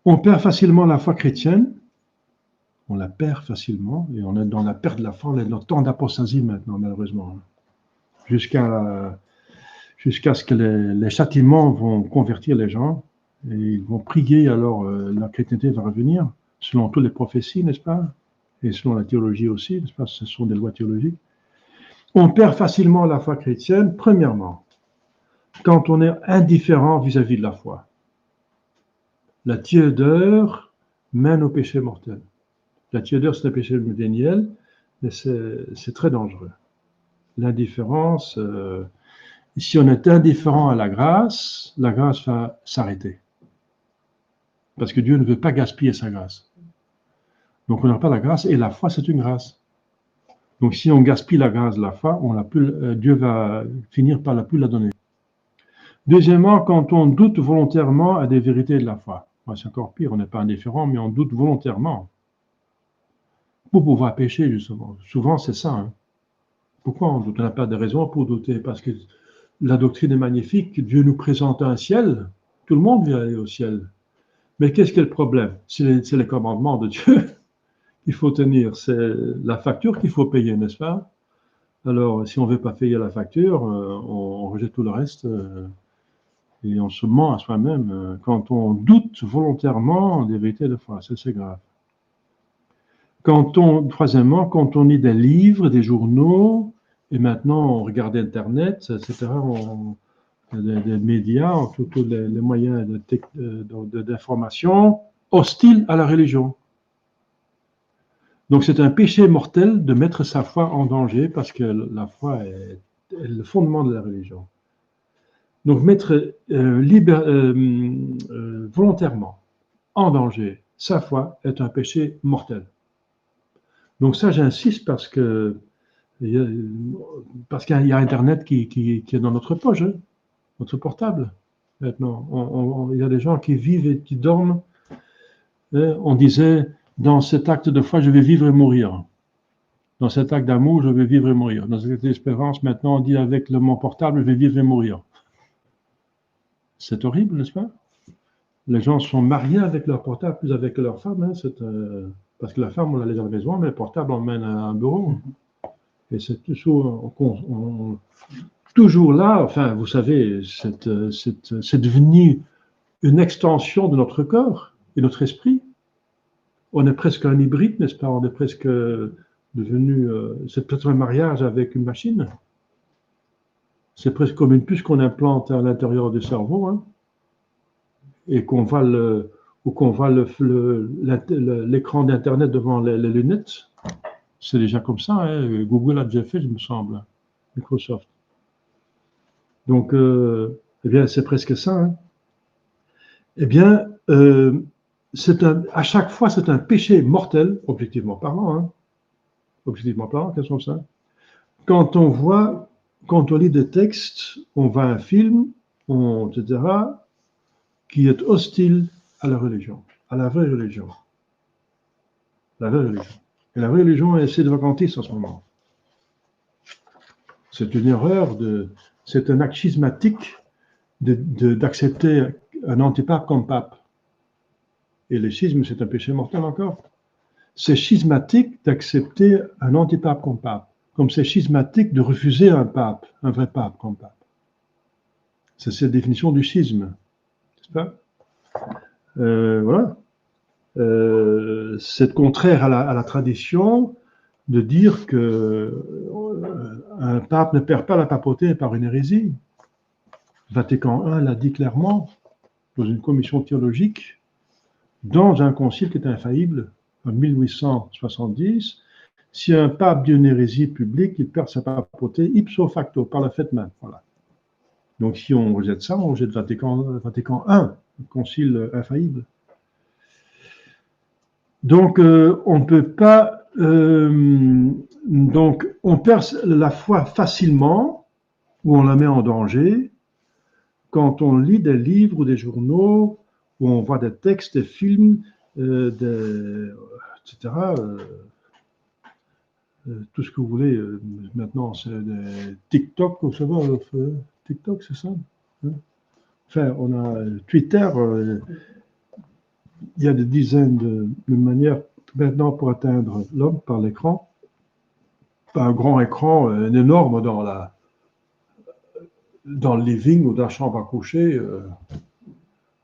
On perd facilement la foi chrétienne. On la perd facilement et on est dans la perte de la foi. On est dans le temps d'apostasie maintenant, malheureusement. Jusqu'à ce que les châtiments vont convertir les gens et ils vont prier, alors la chrétienté va revenir, selon toutes les prophéties, n'est-ce pas? Et selon la théologie aussi, n'est-ce pas? Ce sont des lois théologiques. On perd facilement la foi chrétienne, premièrement, quand on est indifférent vis-à-vis de la foi. La tiédeur mène au péché mortel. La tiédeur, c'est un péché véniel, mais c'est très dangereux. L'indifférence, si on est indifférent à la grâce va s'arrêter. Parce que Dieu ne veut pas gaspiller sa grâce. Donc on n'a pas la grâce, et la foi, c'est une grâce. Donc si on gaspille la grâce de la foi, Dieu va finir par ne plus la donner. Deuxièmement, quand on doute volontairement à des vérités de la foi. C'est encore pire, on n'est pas indifférent, mais on doute volontairement. Pour pouvoir pécher, justement. Souvent, c'est ça. Hein. Pourquoi on doute? On n'a pas de raison pour douter, parce que la doctrine est magnifique. Dieu nous présente un ciel. Tout le monde veut aller au ciel. Mais qu'est-ce qui est le problème? C'est les commandements de Dieu qu'il faut tenir. C'est la facture qu'il faut payer, n'est-ce pas? Alors, si on ne veut pas payer la facture, on rejette tout le reste et on se ment à soi-même. Quand on doute volontairement des vérités de foi, c'est grave. Troisièmement, quand on lit des livres, des journaux, et maintenant on regarde Internet, etc., des médias, tous les moyens d'information hostiles à la religion. Donc c'est un péché mortel de mettre sa foi en danger parce que la foi est le fondement de la religion. Donc mettre volontairement en danger sa foi est un péché mortel. Donc ça j'insiste parce qu'il y a Internet qui est dans notre poche, hein, notre portable. Maintenant, il y a des gens qui vivent et qui dorment. On disait, dans cet acte de foi, je vais vivre et mourir. Dans cet acte d'amour, je vais vivre et mourir. Dans cette espérance, maintenant, on dit avec mon portable, je vais vivre et mourir. C'est horrible, n'est-ce pas? Les gens sont mariés avec leur portable plus avec leur femme. Hein, parce que la femme, on la laisse à la maison, mais le portable, on mène à un bureau. Et c'est toujours là, enfin, vous savez, c'est devenu une extension de notre corps et notre esprit. On est presque un hybride, n'est-ce pas? On est presque devenu, c'est peut-être un mariage avec une machine. C'est presque comme une puce qu'on implante à l'intérieur du cerveau, hein, et qu'on voit l'écran d'Internet devant les lunettes. C'est déjà comme ça, hein. Google a déjà fait, il me semble, Microsoft. Donc, eh bien, c'est presque ça. Hein. Eh bien, à chaque fois, c'est un péché mortel, objectivement parlant. Hein. Objectivement parlant, quels sont ça? Quand on lit des textes, on voit un film, etc., qui est hostile à la religion, à la vraie religion. La vraie religion. Et la vraie religion est sédevacantiste en ce moment. C'est une erreur, c'est un acte schismatique d'accepter un antipape comme pape. Et le schisme, c'est un péché mortel encore. C'est schismatique d'accepter un antipape comme pape, comme c'est schismatique de refuser un pape, un vrai pape comme pape. C'est cette définition du schisme, n'est-ce pas? Voilà. C'est contraire à la tradition de dire que un pape ne perd pas la papauté par une hérésie. Vatican I l'a dit clairement, dans une commission théologique, dans un concile qui est infaillible, en 1870, si un pape dit une hérésie publique, il perd sa papauté ipso facto, par la fait même. Voilà. Donc si on rejette ça, on rejette Vatican I, le concile infaillible. Donc on ne peut pas... donc on perd la foi facilement, ou on la met en danger, quand on lit des livres ou des journaux, où on voit des textes, des films, etc., tout ce que vous voulez, maintenant c'est des TikTok, vous savez, TikTok c'est ça, hein? Enfin, on a Twitter, il y a des dizaines de manières maintenant pour atteindre l'homme par l'écran, pas un grand écran, un énorme dans le living ou dans la chambre à coucher,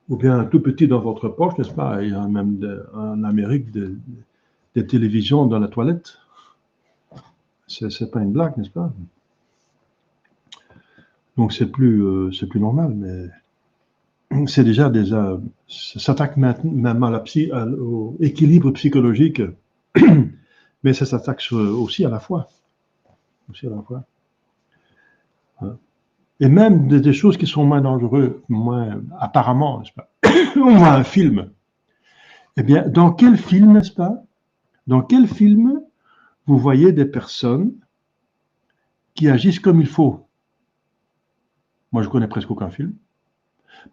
ou bien un tout petit dans votre poche, n'est-ce pas? Il y a même en Amérique des télévisions dans la toilette. C'est pas une blague, n'est-ce pas? Donc c'est plus normal, mais c'est déjà ça s'attaque même au équilibre psychologique, mais ça s'attaque aussi à la foi. Et même des choses qui sont moins dangereuses, moins apparemment, n'est-ce pas? On voit un film. Eh bien, dans quel film, n'est-ce pas? Dans quel film vous voyez des personnes qui agissent comme il faut? Moi, je connais presque aucun film.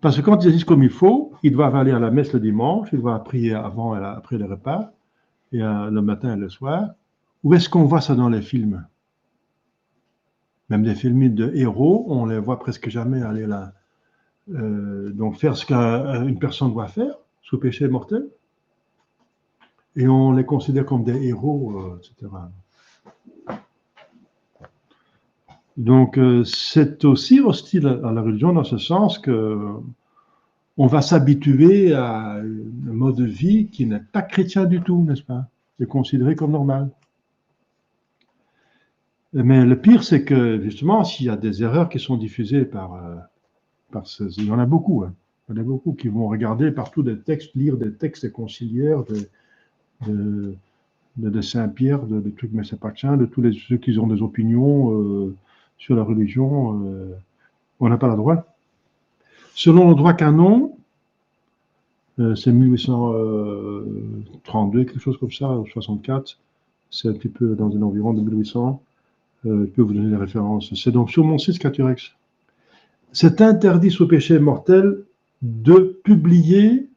Parce que quand ils agissent comme il faut, ils doivent aller à la messe le dimanche, ils doivent prier avant et après les repas, et le matin et le soir. Où est-ce qu'on voit ça dans les films? Même des films de héros, on les voit presque jamais aller là. Donc faire ce qu'une personne doit faire, sous péché mortel, et on les considère comme des héros, etc. Donc c'est aussi hostile à la religion dans ce sens que on va s'habituer à un mode de vie qui n'est pas chrétien du tout, n'est-ce pas? C'est considéré comme normal. Mais le pire, c'est que justement, s'il y a des erreurs qui sont diffusées il y en a beaucoup, hein. Il y en a beaucoup qui vont regarder partout des textes, lire des textes des conciliaires, de Saint-Pierre, de trucs messapatchins, de tous ceux qui ont des opinions sur la religion. On n'a pas le droit. Selon le droit canon, c'est 1832, quelque chose comme ça, ou 64, c'est un petit peu dans un environ de 1800. Je peux vous donner les références. C'est donc sur mon site Scaturex. C'est interdit sous péché mortel de publier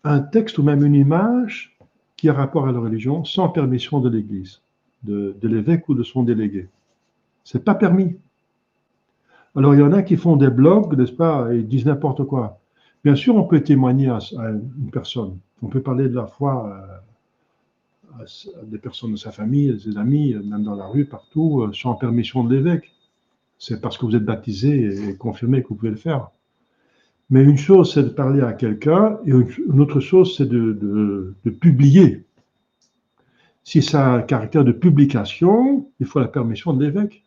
un texte ou même une image qui a rapport à la religion sans permission de l'Église, de l'évêque ou de son délégué. C'est pas permis. Alors il y en a qui font des blogs, n'est-ce pas, et ils disent n'importe quoi. Bien sûr, on peut témoigner à une personne. On peut parler de la foi à des personnes de sa famille, de ses amis, même dans la rue, partout, sans permission de l'évêque. C'est parce que vous êtes baptisé et confirmé que vous pouvez le faire. Mais une chose, c'est de parler à quelqu'un, et une autre chose, c'est de publier. Si ça a un caractère de publication, il faut la permission de l'évêque.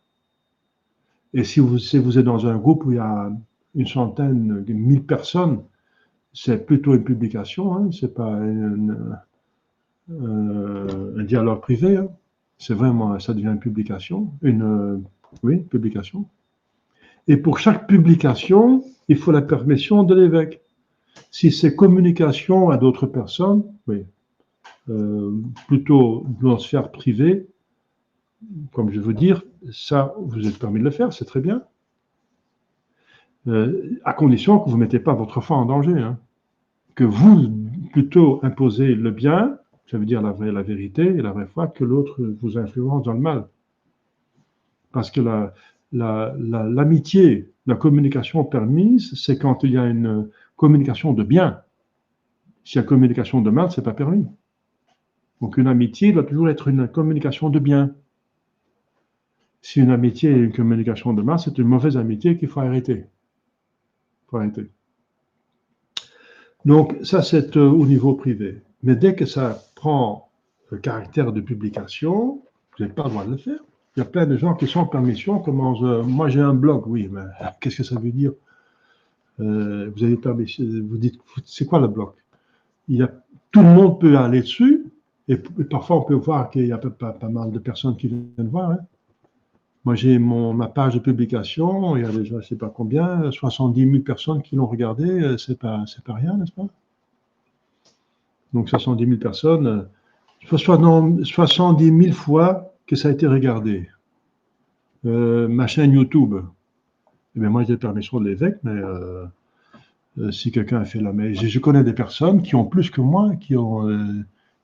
Et si vous êtes dans un groupe où il y a une centaine, 1000 personnes, c'est plutôt une publication, hein, c'est pas un dialogue privé, hein. C'est vraiment, ça devient une publication, publication. Et pour chaque publication, il faut la permission de l'évêque. Si c'est communication à d'autres personnes, oui, plutôt dans la sphère privée, comme je veux dire, ça, vous êtes permis de le faire, c'est très bien. À condition que vous ne mettez pas votre foi en danger, hein. Que vous, plutôt, imposez le bien, ça veut dire la vérité et la vraie foi, que l'autre vous influence dans le mal. Parce que l'amitié, la communication permise, c'est quand il y a une communication de bien. S'il y a une communication de mal, ce n'est pas permis. Donc une amitié doit toujours être une communication de bien. Si une amitié est une communication de mal, c'est une mauvaise amitié qu'il faut arrêter. Donc ça, c'est au niveau privé. Mais dès que ça prend le caractère de publication, vous n'avez pas le droit de le faire. Il y a plein de gens qui sont en permission. Moi, j'ai un blog, oui, mais qu'est-ce que ça veut dire? Vous avez permis, vous dites, c'est quoi le bloc? Tout le monde peut aller dessus, et parfois on peut voir qu'il y a pas mal de personnes qui viennent voir. Hein. Moi, j'ai ma page de publication, il y a déjà, je ne sais pas combien, 70 000 personnes qui l'ont regardé, c'est pas rien, n'est-ce pas? Donc 70 000 personnes, 70 000 fois que ça a été regardé. Ma chaîne YouTube, eh bien, moi j'ai permission de l'évêque, mais si quelqu'un a fait la mais je connais des personnes qui ont plus que moi, qui ont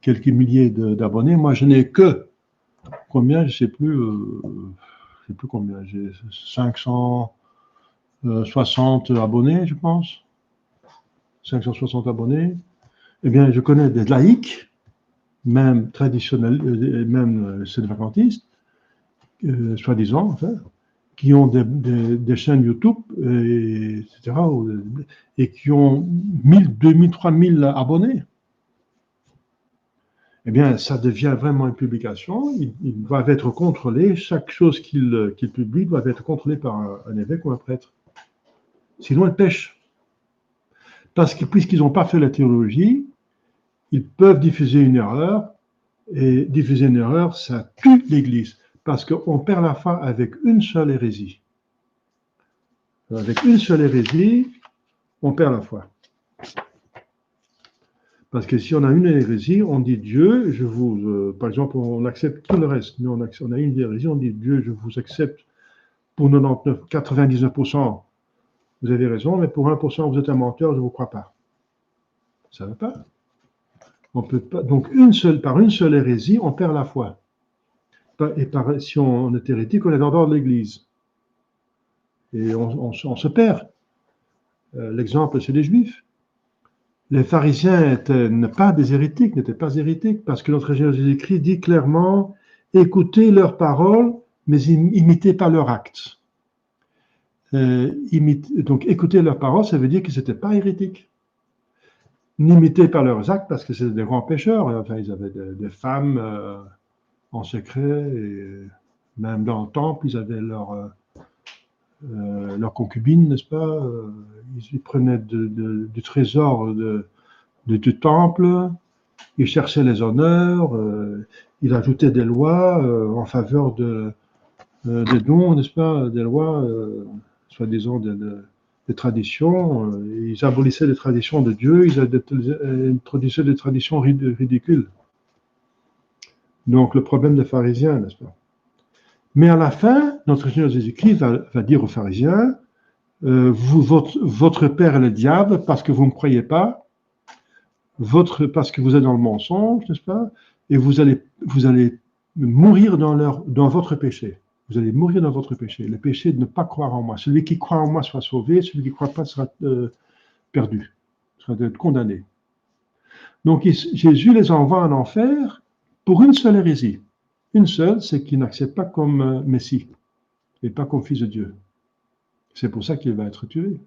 quelques milliers d'abonnés. Moi, je n'ai que combien, je ne sais plus combien, j'ai 560 abonnés, je pense. 560 abonnés. Eh bien, je connais des laïcs, même traditionnels, même sédévacantistes, soi-disant, enfin, qui ont des chaînes YouTube, etc., et qui ont 1000, 2000, 3000 abonnés. Eh bien, ça devient vraiment une publication. Ils doivent être contrôlés. Chaque chose qu'ils publient doit être contrôlée par un évêque ou un prêtre. Sinon, ils pêchent. Parce que puisqu'ils n'ont pas fait la théologie, ils peuvent diffuser une erreur. Et diffuser une erreur, ça tue l'Église. Parce qu'on perd la foi avec une seule hérésie. Avec une seule hérésie, on perd la foi. Parce que si on a une hérésie, on dit Dieu, par exemple, on accepte tout le reste. Mais on a une hérésie, on dit Dieu, je vous accepte pour 99%, vous avez raison, mais pour 1%, vous êtes un menteur, je ne vous crois pas. Ça ne va pas. On peut pas. Donc, par une seule hérésie, on perd la foi. Et si on est hérétique, on est en dehors de l'Église. Et on se perd. L'exemple, c'est les Juifs. Les pharisiens n'étaient pas des hérétiques, n'étaient pas hérétiques, parce que notre Jésus-Christ dit clairement, écoutez leurs paroles, mais imitez pas leurs actes. Donc, écouter leurs paroles, ça veut dire qu'ils n'étaient pas hérétiques. N'imitez pas leurs actes, parce que c'est des grands pécheurs. Enfin, ils avaient des femmes en secret, et même dans le temple, ils avaient leur concubine, n'est-ce pas? Ils prenaient du trésor du temple, ils cherchaient les honneurs, ils ajoutaient des lois en faveur des dons, n'est-ce pas? Des lois, soi-disant des traditions. Ils abolissaient les traditions de Dieu, ils introduisaient des traditions ridicules. Donc le problème des pharisiens, n'est-ce pas? Mais à la fin, notre Seigneur Jésus-Christ va dire aux pharisiens, votre père est le diable parce que vous ne me croyez pas, parce que vous êtes dans le mensonge, n'est-ce pas? Et vous allez mourir dans votre péché. Vous allez mourir dans votre péché. Le péché de ne pas croire en moi. Celui qui croit en moi sera sauvé, celui qui ne croit pas sera perdu, sera condamné. Donc Jésus les envoie en enfer pour une seule hérésie. Une seule, c'est qu'ils n'acceptent pas comme Messie et pas comme Fils de Dieu. C'est pour ça qu'il va être tué.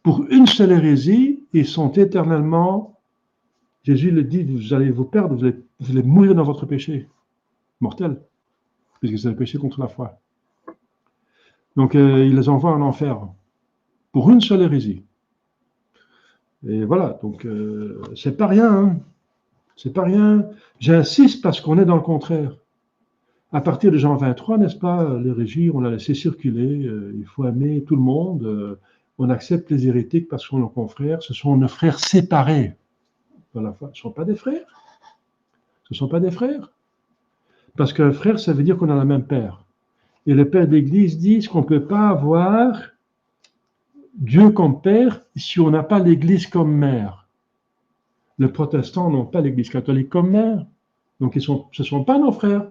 Pour une seule hérésie, ils sont éternellement... Jésus le dit, vous allez vous perdre, vous allez mourir dans votre péché mortel, puisque c'est le péché contre la foi. Donc, il les envoie en enfer pour une seule hérésie. Et voilà, donc c'est pas rien, hein. C'est pas rien. J'insiste parce qu'on est dans le contraire. À partir de Jean 23, n'est-ce pas, l'hérésie, on l'a laissé circuler, il faut aimer tout le monde, on accepte les hérétiques parce qu'on est nos confrères, ce sont nos frères séparés dans la foi. Ce ne sont pas des frères. Ce ne sont pas des frères. Parce qu'un frère, ça veut dire qu'on a le même père. Et les pères d'Église disent qu'on ne peut pas avoir Dieu comme père si on n'a pas l'Église comme mère. Les protestants n'ont pas l'Église catholique comme mère. Donc ce ne sont pas nos frères.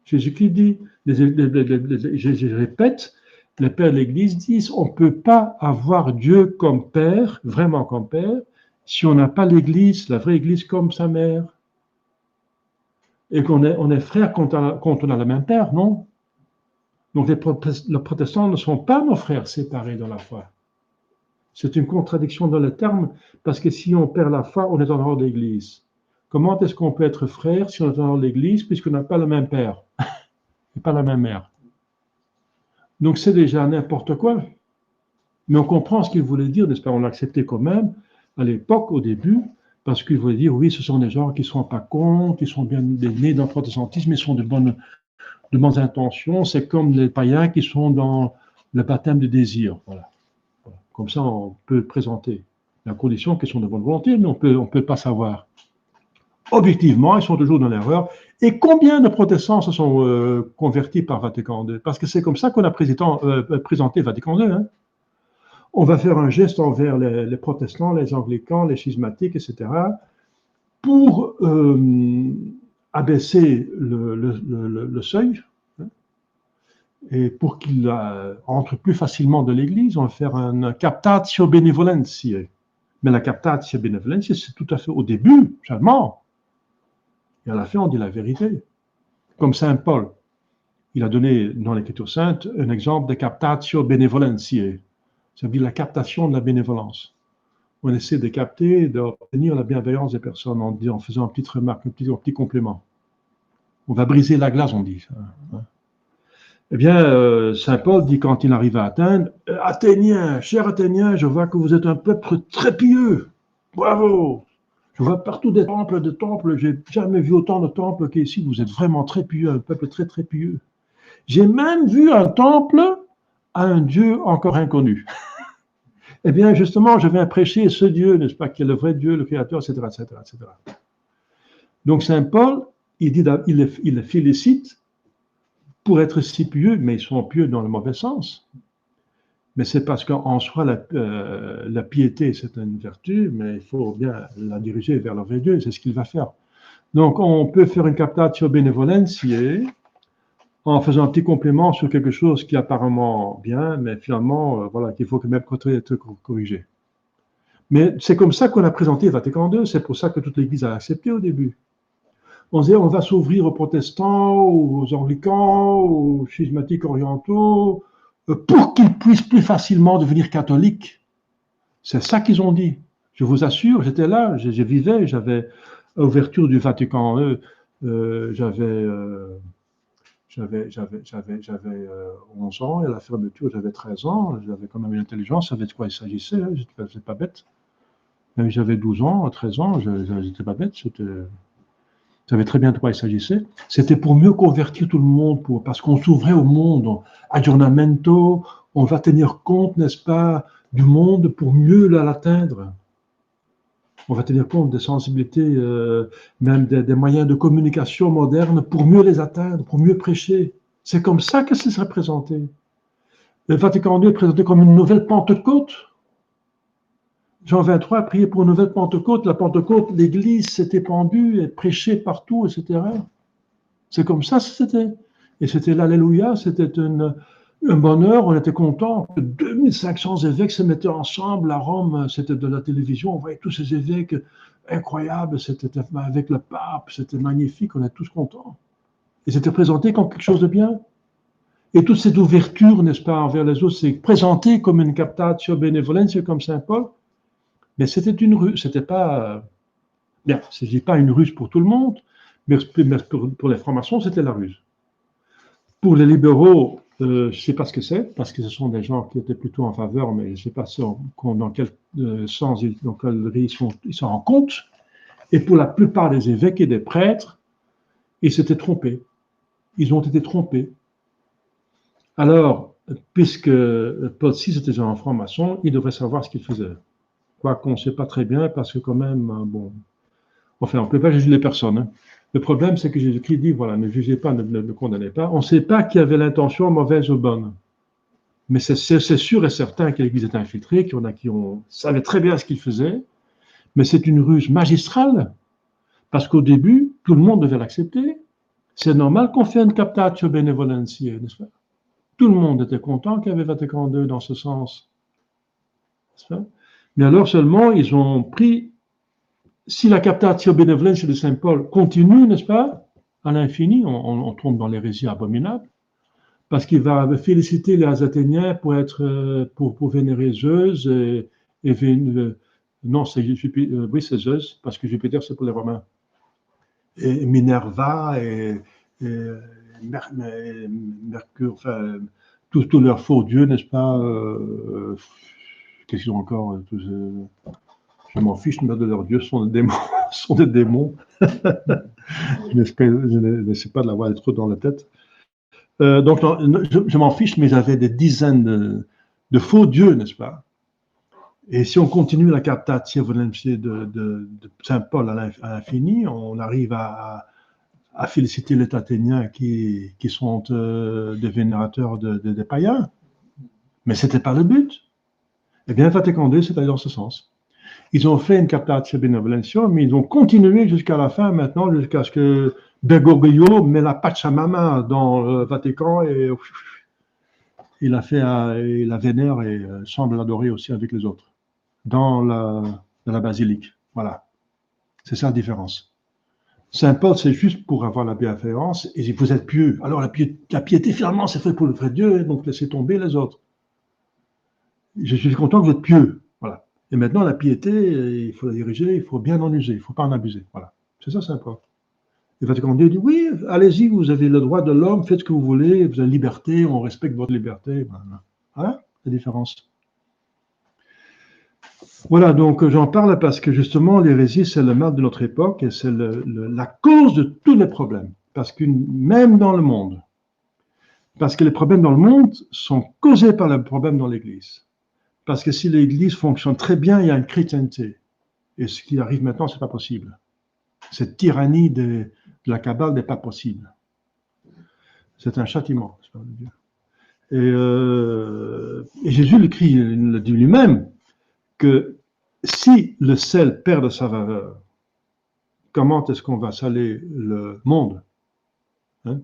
Jésus-Christ dit, je répète, les pères de l'Église disent on ne peut pas avoir Dieu comme père, vraiment comme père, si on n'a pas l'Église, la vraie Église comme sa mère. Et qu'on est frères quand on a le même père, non? Donc les protestants ne sont pas nos frères séparés dans la foi. C'est une contradiction dans le terme, parce que si on perd la foi, on est en dehors de l'Église. Comment est-ce qu'on peut être frère si on est en dehors de l'Église, puisqu'on n'a pas le même père et pas la même mère? Donc c'est déjà n'importe quoi. Mais on comprend ce qu'il voulait dire, n'est-ce pas? On l'a accepté quand même, à l'époque, au début, parce qu'il voulait dire, oui, ce sont des gens qui ne sont pas cons, qui sont bien nés dans le protestantisme, ils sont de bonnes intentions. C'est comme les païens qui sont dans le baptême de désir. Voilà. Comme ça, on peut le présenter. La condition qu'ils sont de bonne volonté, mais on peut pas savoir. Objectivement, ils sont toujours dans l'erreur. Et combien de protestants se sont convertis par Vatican II? Parce que c'est comme ça qu'on a présenté Vatican II. Hein. On va faire un geste envers les protestants, les anglicans, les schismatiques, etc., pour abaisser le seuil, hein, et pour qu'ils entrent plus facilement dans l'Église. On va faire un captatio benevolentiae. Mais la captatio benevolentiae, c'est tout à fait au début seulement. Et à la fin, on dit la vérité. Comme saint Paul, il a donné dans l'Écriture sainte un exemple de captatio benevolentiae, c'est-à-dire la captation de la bénévolence. On essaie de capter, d'obtenir la bienveillance des personnes en faisant une petite remarque, un petit complément. On va briser la glace, on dit. Eh bien, saint Paul dit quand il arrive à Athènes, Athéniens, chers Athéniens, je vois que vous êtes un peuple très pieux. Bravo! Je vois partout des temples, j'ai jamais vu autant de temples qu'ici. Vous êtes vraiment très pieux, un peuple très, très pieux. J'ai même vu un temple à un Dieu encore inconnu. Eh bien, justement, je viens prêcher ce Dieu, n'est-ce pas, qui est le vrai Dieu, le Créateur, etc., etc., etc. Donc, saint Paul, il les félicite pour être si pieux, mais ils sont pieux dans le mauvais sens. Mais c'est parce qu'en soi, la piété, c'est une vertu, mais il faut bien la diriger vers le vrai Dieu, c'est ce qu'il va faire. Donc, on peut faire une captatio benevolentiae en faisant un petit complément sur quelque chose qui est apparemment bien, mais finalement, voilà, qu'il faut quand même être corrigé. Mais c'est comme ça qu'on a présenté Vatican II, c'est pour ça que toute l'Église a accepté au début. On disait, on va s'ouvrir aux protestants, aux anglicans, aux schismatiques orientaux, pour qu'ils puissent plus facilement devenir catholiques. C'est ça qu'ils ont dit. Je vous assure, j'étais là, je vivais, j'avais ouverture du Vatican II, j'avais 11 ans, et à la fermeture, j'avais 13 ans, j'avais quand même une intelligence, je savais de quoi il s'agissait, hein, j'étais pas bête. Même j'avais 12 ans, 13 ans, j'étais pas bête, je savais très bien de quoi il s'agissait. C'était pour mieux convertir tout le monde, parce qu'on s'ouvrait au monde, aggiornamento, on va tenir compte, n'est-ce pas, du monde pour mieux l'atteindre. On va tenir compte des sensibilités, même des moyens de communication modernes pour mieux les atteindre, pour mieux prêcher. C'est comme ça que ça serait présenté. Le Vatican II est présenté comme une nouvelle Pentecôte. Jean 23 a prié pour une nouvelle Pentecôte. La Pentecôte, l'Église s'est épandue et prêchait partout, etc. C'est comme ça que c'était. Et c'était l'Alléluia, c'était un bonheur, on était content que 2500 évêques se mettaient ensemble à Rome, c'était de la télévision, on voyait tous ces évêques incroyables, c'était avec le pape, c'était magnifique, on était tous contents. Et c'était présenté comme quelque chose de bien. Et toute cette ouverture, n'est-ce pas, envers les autres, c'est présenté comme une captatio benevolentiae, comme saint Paul, mais c'était une ruse, c'était pas, bien, je ne dis pas une ruse pour tout le monde, mais pour les francs-maçons, c'était la ruse. Pour les libéraux, je ne sais pas ce que c'est, parce que ce sont des gens qui étaient plutôt en faveur, mais je ne sais pas dans quel sens, dans quel ils s'en rendent compte. Et pour la plupart des évêques et des prêtres, ils s'étaient trompés. Ils ont été trompés. Alors, puisque Paul VI était un franc-maçon, il devrait savoir ce qu'il faisait. Quoi qu'on ne sait pas très bien, parce que quand même, bon, enfin, on ne peut pas juger les personnes. Hein. Le problème, c'est que Jésus-Christ dit, voilà, ne jugez pas, ne condamnez pas. On ne sait pas qui avait l'intention mauvaise ou bonne. Mais c'est sûr et certain que l'Église est infiltrée, qu'il y en a qui savaient très bien ce qu'ils faisaient, mais c'est une ruse magistrale, parce qu'au début, tout le monde devait l'accepter. C'est normal qu'on fait une captatio benevolentiae, n'est-ce pas? Tout le monde était content qu'il y avait Vatican II dans ce sens. N'est-ce pas? Mais alors seulement, ils ont pris, si la captatio benevolentiae de saint Paul continue, n'est-ce pas, à l'infini, on tombe dans l'hérésie abominable, parce qu'il va féliciter les Athéniens pour vénérer Zeus non, c'est oui, c'est Zeus, parce que Jupiter, c'est pour les Romains. Et Minerva et Mercure, enfin, tous leurs faux dieux, n'est-ce pas, qu'est-ce qu'ils ont encore je m'en fiche, mais de leurs dieux sont des démons. Sont des démons. Je n'essaie pas de l'avoir trop dans la tête. Donc, je m'en fiche, mais j'avais des dizaines de faux dieux, n'est-ce pas? Et si on continue la captatio volentiae de Saint Paul à l'infini, on arrive à féliciter les Athéniens qui sont des vénérateurs des païens. Mais ce n'était pas le but. Eh bien, Vatican II, c'est allé dans ce sens. Ils ont fait une captatio benevolentia, mais ils ont continué jusqu'à la fin, maintenant, jusqu'à ce que Bergoglio met la Pachamama dans le Vatican et il la vénère et semble l'adorer aussi avec les autres, dans la basilique. Voilà. C'est ça la différence. Saint Paul, c'est juste pour avoir la bienfaisance, et vous êtes pieux. Alors la piété, finalement, c'est fait pour le vrai Dieu, donc laissez tomber les autres. Je suis content que vous êtes pieux. Voilà. Et maintenant, la piété, il faut la diriger, il faut bien en user, il ne faut pas en abuser. Voilà. C'est ça, Saint Paul. Et Vatican II dit, oui, allez-y, vous avez le droit de l'homme, faites ce que vous voulez, vous avez liberté, on respecte votre liberté. Voilà, la différence. Voilà, donc j'en parle parce que justement, l'hérésie, c'est le mal de notre époque et c'est la cause de tous les problèmes. Parce que même dans le monde, parce que les problèmes dans le monde sont causés par les problèmes dans l'Église. Parce que si l'Église fonctionne très bien, il y a une chrétienté. Et ce qui arrive maintenant, ce n'est pas possible. Cette tyrannie de la Kabbale n'est pas possible. C'est un châtiment, c'est pas de Dieu. Et Jésus le dit lui-même, que si le sel perd de sa valeur, comment est-ce qu'on va saler le monde? Hein?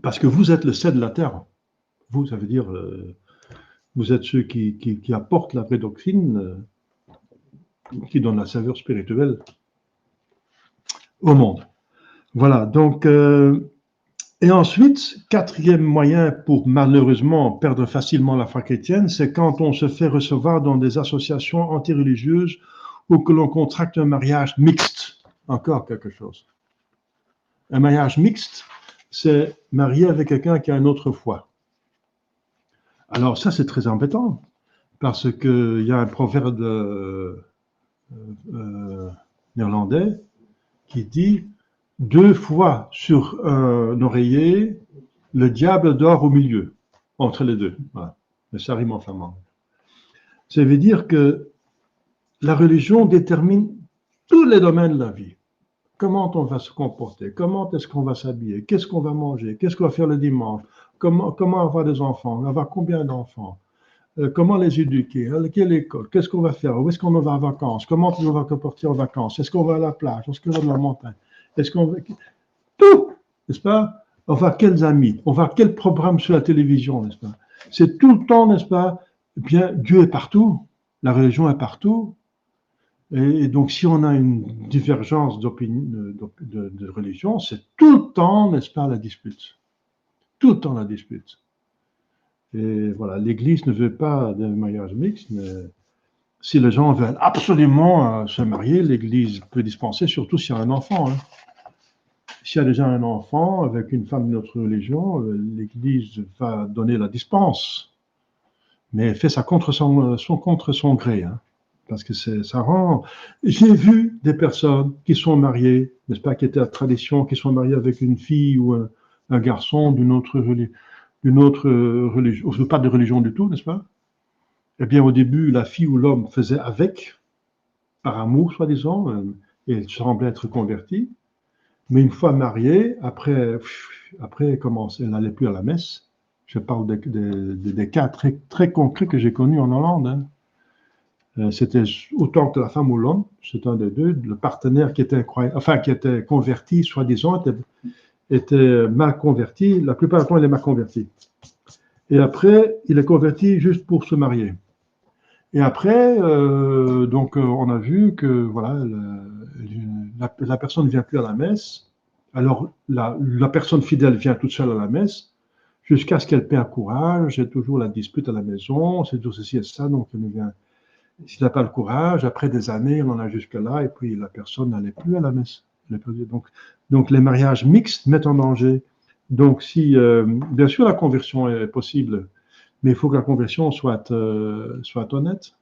Parce que vous êtes le sel de la terre. Vous, ça veut dire, vous êtes ceux qui apportent la vraie doctrine, qui donne la saveur spirituelle au monde. Voilà, donc, et ensuite, quatrième moyen pour malheureusement perdre facilement la foi chrétienne, c'est quand on se fait recevoir dans des associations antireligieuses ou que l'on contracte un mariage mixte. Encore quelque chose. Un mariage mixte, c'est marié avec quelqu'un qui a une autre foi. Alors ça, c'est très embêtant, parce qu'il y a un proverbe néerlandais qui dit « 2 fois sur un oreiller, le diable dort au milieu, entre les deux. » Voilà. Mais ça rime en flamand. Ça veut dire que la religion détermine tous les domaines de la vie. Comment on va se comporter, comment est-ce qu'on va s'habiller, qu'est-ce qu'on va manger, qu'est-ce qu'on va faire le dimanche, comment avoir des enfants, avoir combien d'enfants, comment les éduquer, à quelle école, qu'est-ce qu'on va faire, où est-ce qu'on va en vacances, comment on va se comporter en vacances, est-ce qu'on va à la plage, est-ce qu'on va à la montagne, est-ce qu'on va... Tout, n'est-ce pas? On va quels amis, on va quel programme sur la télévision, n'est-ce pas? C'est tout le temps, n'est-ce pas? Bien, Dieu est partout, la religion est partout. Et donc, si on a une divergence d'opinion, de religion, c'est tout le temps, n'est-ce pas, la dispute. Tout le temps la dispute. Et voilà, l'Église ne veut pas de mariage mixte, mais si les gens veulent absolument se marier, l'Église peut dispenser, surtout s'il y a un enfant. Hein. S'il y a déjà un enfant avec une femme de notre religion, l'Église va donner la dispense. Mais elle fait ça contre son gré. Hein. Parce que ça rend... J'ai vu des personnes qui sont mariées, n'est-ce pas, qui étaient à tradition, qui sont mariées avec une fille ou un garçon d'une autre religion, pas de religion du tout, n'est-ce pas? Eh bien, au début, la fille ou l'homme faisait avec, par amour, soi-disant, et elle semblait être convertie. Mais une fois mariée, après elle n'allait plus à la messe. Je parle des cas très, très concrets que j'ai connus en Hollande. Hein. C'était autant que la femme ou l'homme, c'est un des deux, le partenaire qui était converti, soi-disant, était mal converti. La plupart du temps, il est mal converti. Et après, il est converti juste pour se marier. Et après, on a vu que voilà, la personne ne vient plus à la messe. Alors, la personne fidèle vient toute seule à la messe, jusqu'à ce qu'elle perde courage. C'est toujours la dispute à la maison, c'est toujours ceci et ça, donc elle vient. S'il n'a pas le courage, après des années, on en a jusque-là, et puis la personne n'allait plus à la messe. Donc les mariages mixtes mettent en danger. Donc si, bien sûr, la conversion est possible, Mais il faut que la conversion soit honnête.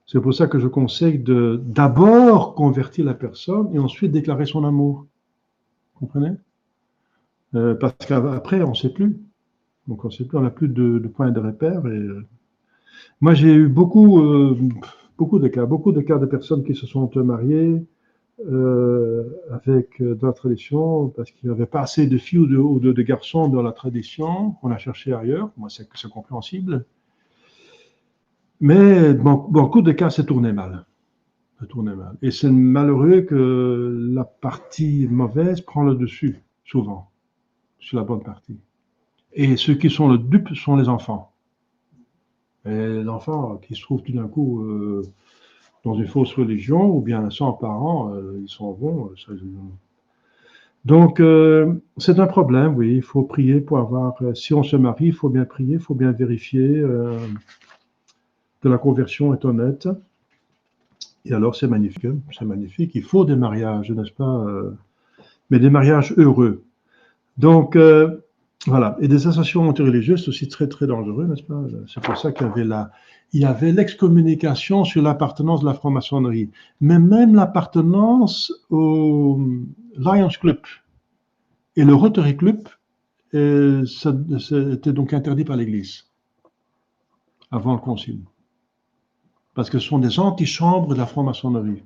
C'est pour ça que je conseille de d'abord convertir la personne et ensuite déclarer son amour. Vous comprenez? Parce qu'après, on ne sait plus. Donc, on ne sait plus, on n'a plus de points de repère. Et, moi, j'ai eu beaucoup de cas de personnes qui se sont mariées avec dans la tradition, parce qu'il n'y avait pas assez de filles ou de garçons dans la tradition. On a cherché ailleurs. Moi, c'est compréhensible. Mais beaucoup de cas, c'est tourné mal. Et c'est malheureux que la partie mauvaise prend le dessus, souvent, sur la bonne partie. Et ceux qui sont le dupe sont les enfants. Et l'enfant qui se trouve tout d'un coup dans une fausse religion, ou bien sans parents, ils s'en vont. Donc, c'est un problème, oui. Il faut prier pour avoir. Si on se marie, il faut bien prier, il faut bien vérifier que la conversion est honnête. Et alors, c'est magnifique, hein, c'est magnifique. Il faut des mariages, n'est-ce pas mais des mariages heureux. Donc, voilà. Et des associations antireligieuses, c'est aussi très, très dangereux, n'est-ce pas? C'est pour ça qu'il y avait l'excommunication sur l'appartenance de la franc-maçonnerie. Mais même l'appartenance au Lions Club et le Rotary Club, c'était donc interdit par l'Église avant le Concile. Parce que ce sont des antichambres de la franc-maçonnerie.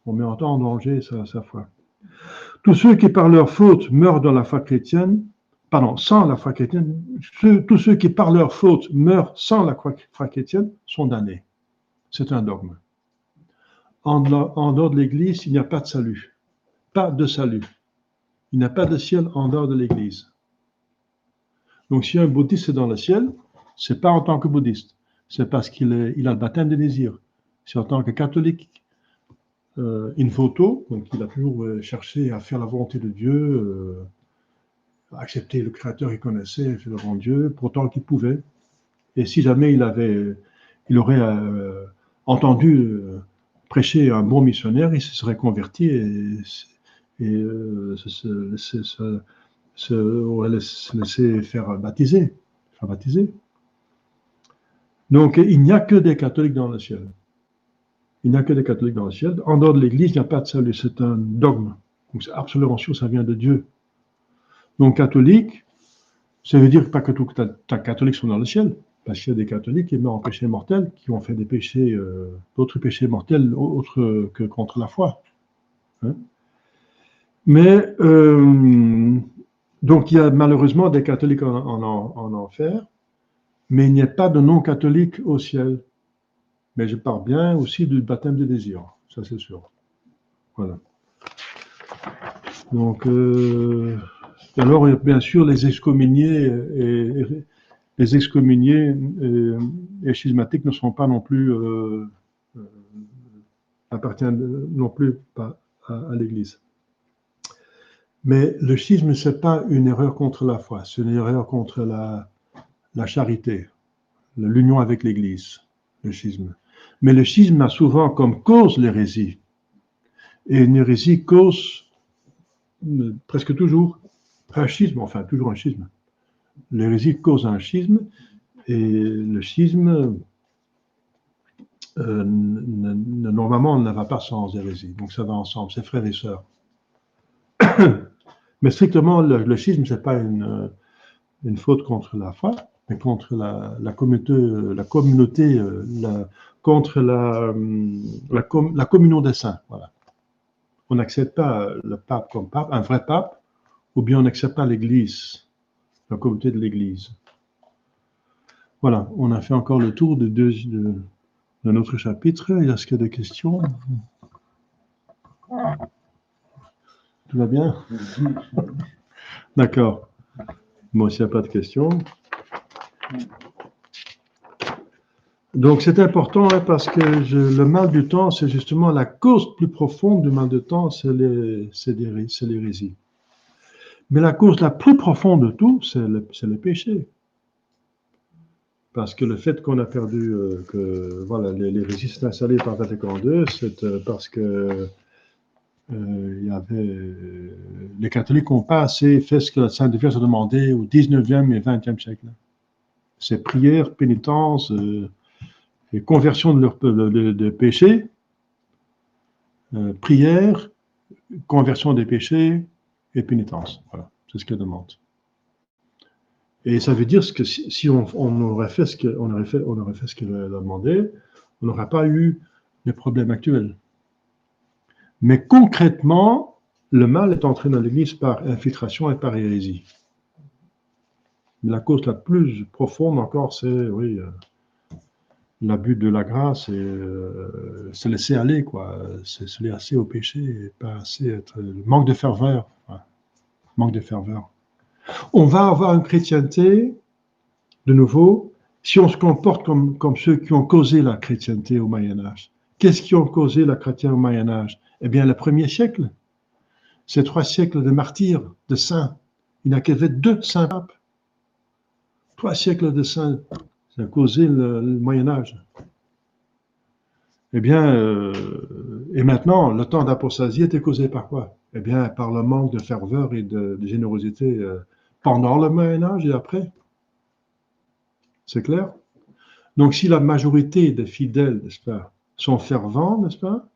On met en danger sa foi. Tous ceux qui, par leur faute, meurent dans la foi chrétienne, sans la foi chrétienne, tous ceux qui, par leur faute, meurent sans la foi chrétienne, sont damnés. C'est un dogme. En dehors de l'Église, il n'y a pas de salut. Pas de salut. Il n'y a pas de ciel en dehors de l'Église. Donc, si un bouddhiste est dans le ciel, c'est pas en tant que bouddhiste. C'est parce qu'il a le baptême des désirs. C'est en tant que catholique. In voto, donc il a toujours cherché à faire la volonté de Dieu, accepter le Créateur qu'il connaissait, faire devant Dieu, pour autant qu'il pouvait. Et si jamais il aurait entendu prêcher un bon missionnaire, il se serait converti et aurait laissé faire baptiser. Donc il n'y a que des catholiques dans le ciel. Il n'y a que des catholiques dans le ciel. En dehors de l'Église, il n'y a pas de salut. C'est un dogme. Donc c'est absolument sûr, ça vient de Dieu. Donc catholique, ça veut dire pas que tous les catholiques sont dans le ciel, parce qu'il y a des catholiques qui meurent en péché mortel, qui ont fait des péchés, d'autres péchés mortels autres que contre la foi. Hein? Mais donc il y a malheureusement des catholiques en enfer, mais il n'y a pas de non-catholiques au ciel. Mais je parle bien aussi du baptême de désir, ça c'est sûr. Voilà. Donc, alors bien sûr les excommuniés et schismatiques ne sont pas non plus appartiennent non plus pas à l'Église. Mais le schisme, c'est pas une erreur contre la foi, c'est une erreur contre la charité, l'union avec l'Église, le schisme. Mais le schisme a souvent comme cause l'hérésie. Et une hérésie cause presque toujours un schisme, enfin toujours un schisme. L'hérésie cause un schisme, et le schisme, normalement, ne va pas sans hérésie. Donc ça va ensemble, c'est frères et sœurs. Mais strictement, le schisme, ce n'est pas une faute contre la foi, mais contre la communauté, contre la communion des saints. Voilà. On n'accepte pas le pape comme pape, un vrai pape, ou bien on n'accepte pas l'Église, la communauté de l'Église. Voilà, on a fait encore le tour de notre chapitre. Est-ce qu'il y a des questions? Tout va bien? D'accord. Bon, s'il n'y a pas de questions. Donc, c'est important hein, parce que le mal du temps, c'est justement la cause plus profonde du mal du temps, c'est l'hérésie. Mais la cause la plus profonde de tout, c'est le péché. Parce que le fait qu'on a perdu, que voilà, l'hérésie s'est installée par Vatican II, c'est parce que il y avait, les catholiques n'ont pas assez fait ce que la Sainte Vierge a demandé au 19e et 20e siècle. C'est prière, pénitence, et conversion de leur de péché, prière, conversion des péchés et pénitence. Voilà, c'est ce qu'elle demande. Et ça veut dire que si on aurait fait ce qu'elle a demandé, on n'aurait pas eu les problèmes actuels. Mais concrètement, le mal est entré dans l'Église par infiltration et par hérésie. La cause la plus profonde encore, c'est oui, l'abus de la grâce et se laisser aller, quoi. Se laisser au péché et pas assez être. Manque de ferveur. Ouais. Manque de ferveur. On va avoir une chrétienté, de nouveau, si on se comporte comme ceux qui ont causé la chrétienté au Moyen-Âge. Qu'est-ce qui ont causé la chrétienté au Moyen-Âge? Eh bien, le premier siècle. C'est 3 siècles de martyrs, de saints. Il n'y a qu'avait 2 saints papes. 3 siècles de saints. Ça a causé le Moyen-Âge. Eh bien, et maintenant, le temps d'apostasie était causé par quoi? Eh bien, par le manque de ferveur et de générosité pendant le Moyen-Âge et après. C'est clair? Donc, si la majorité des fidèles, n'est-ce pas, sont fervents, n'est-ce pas,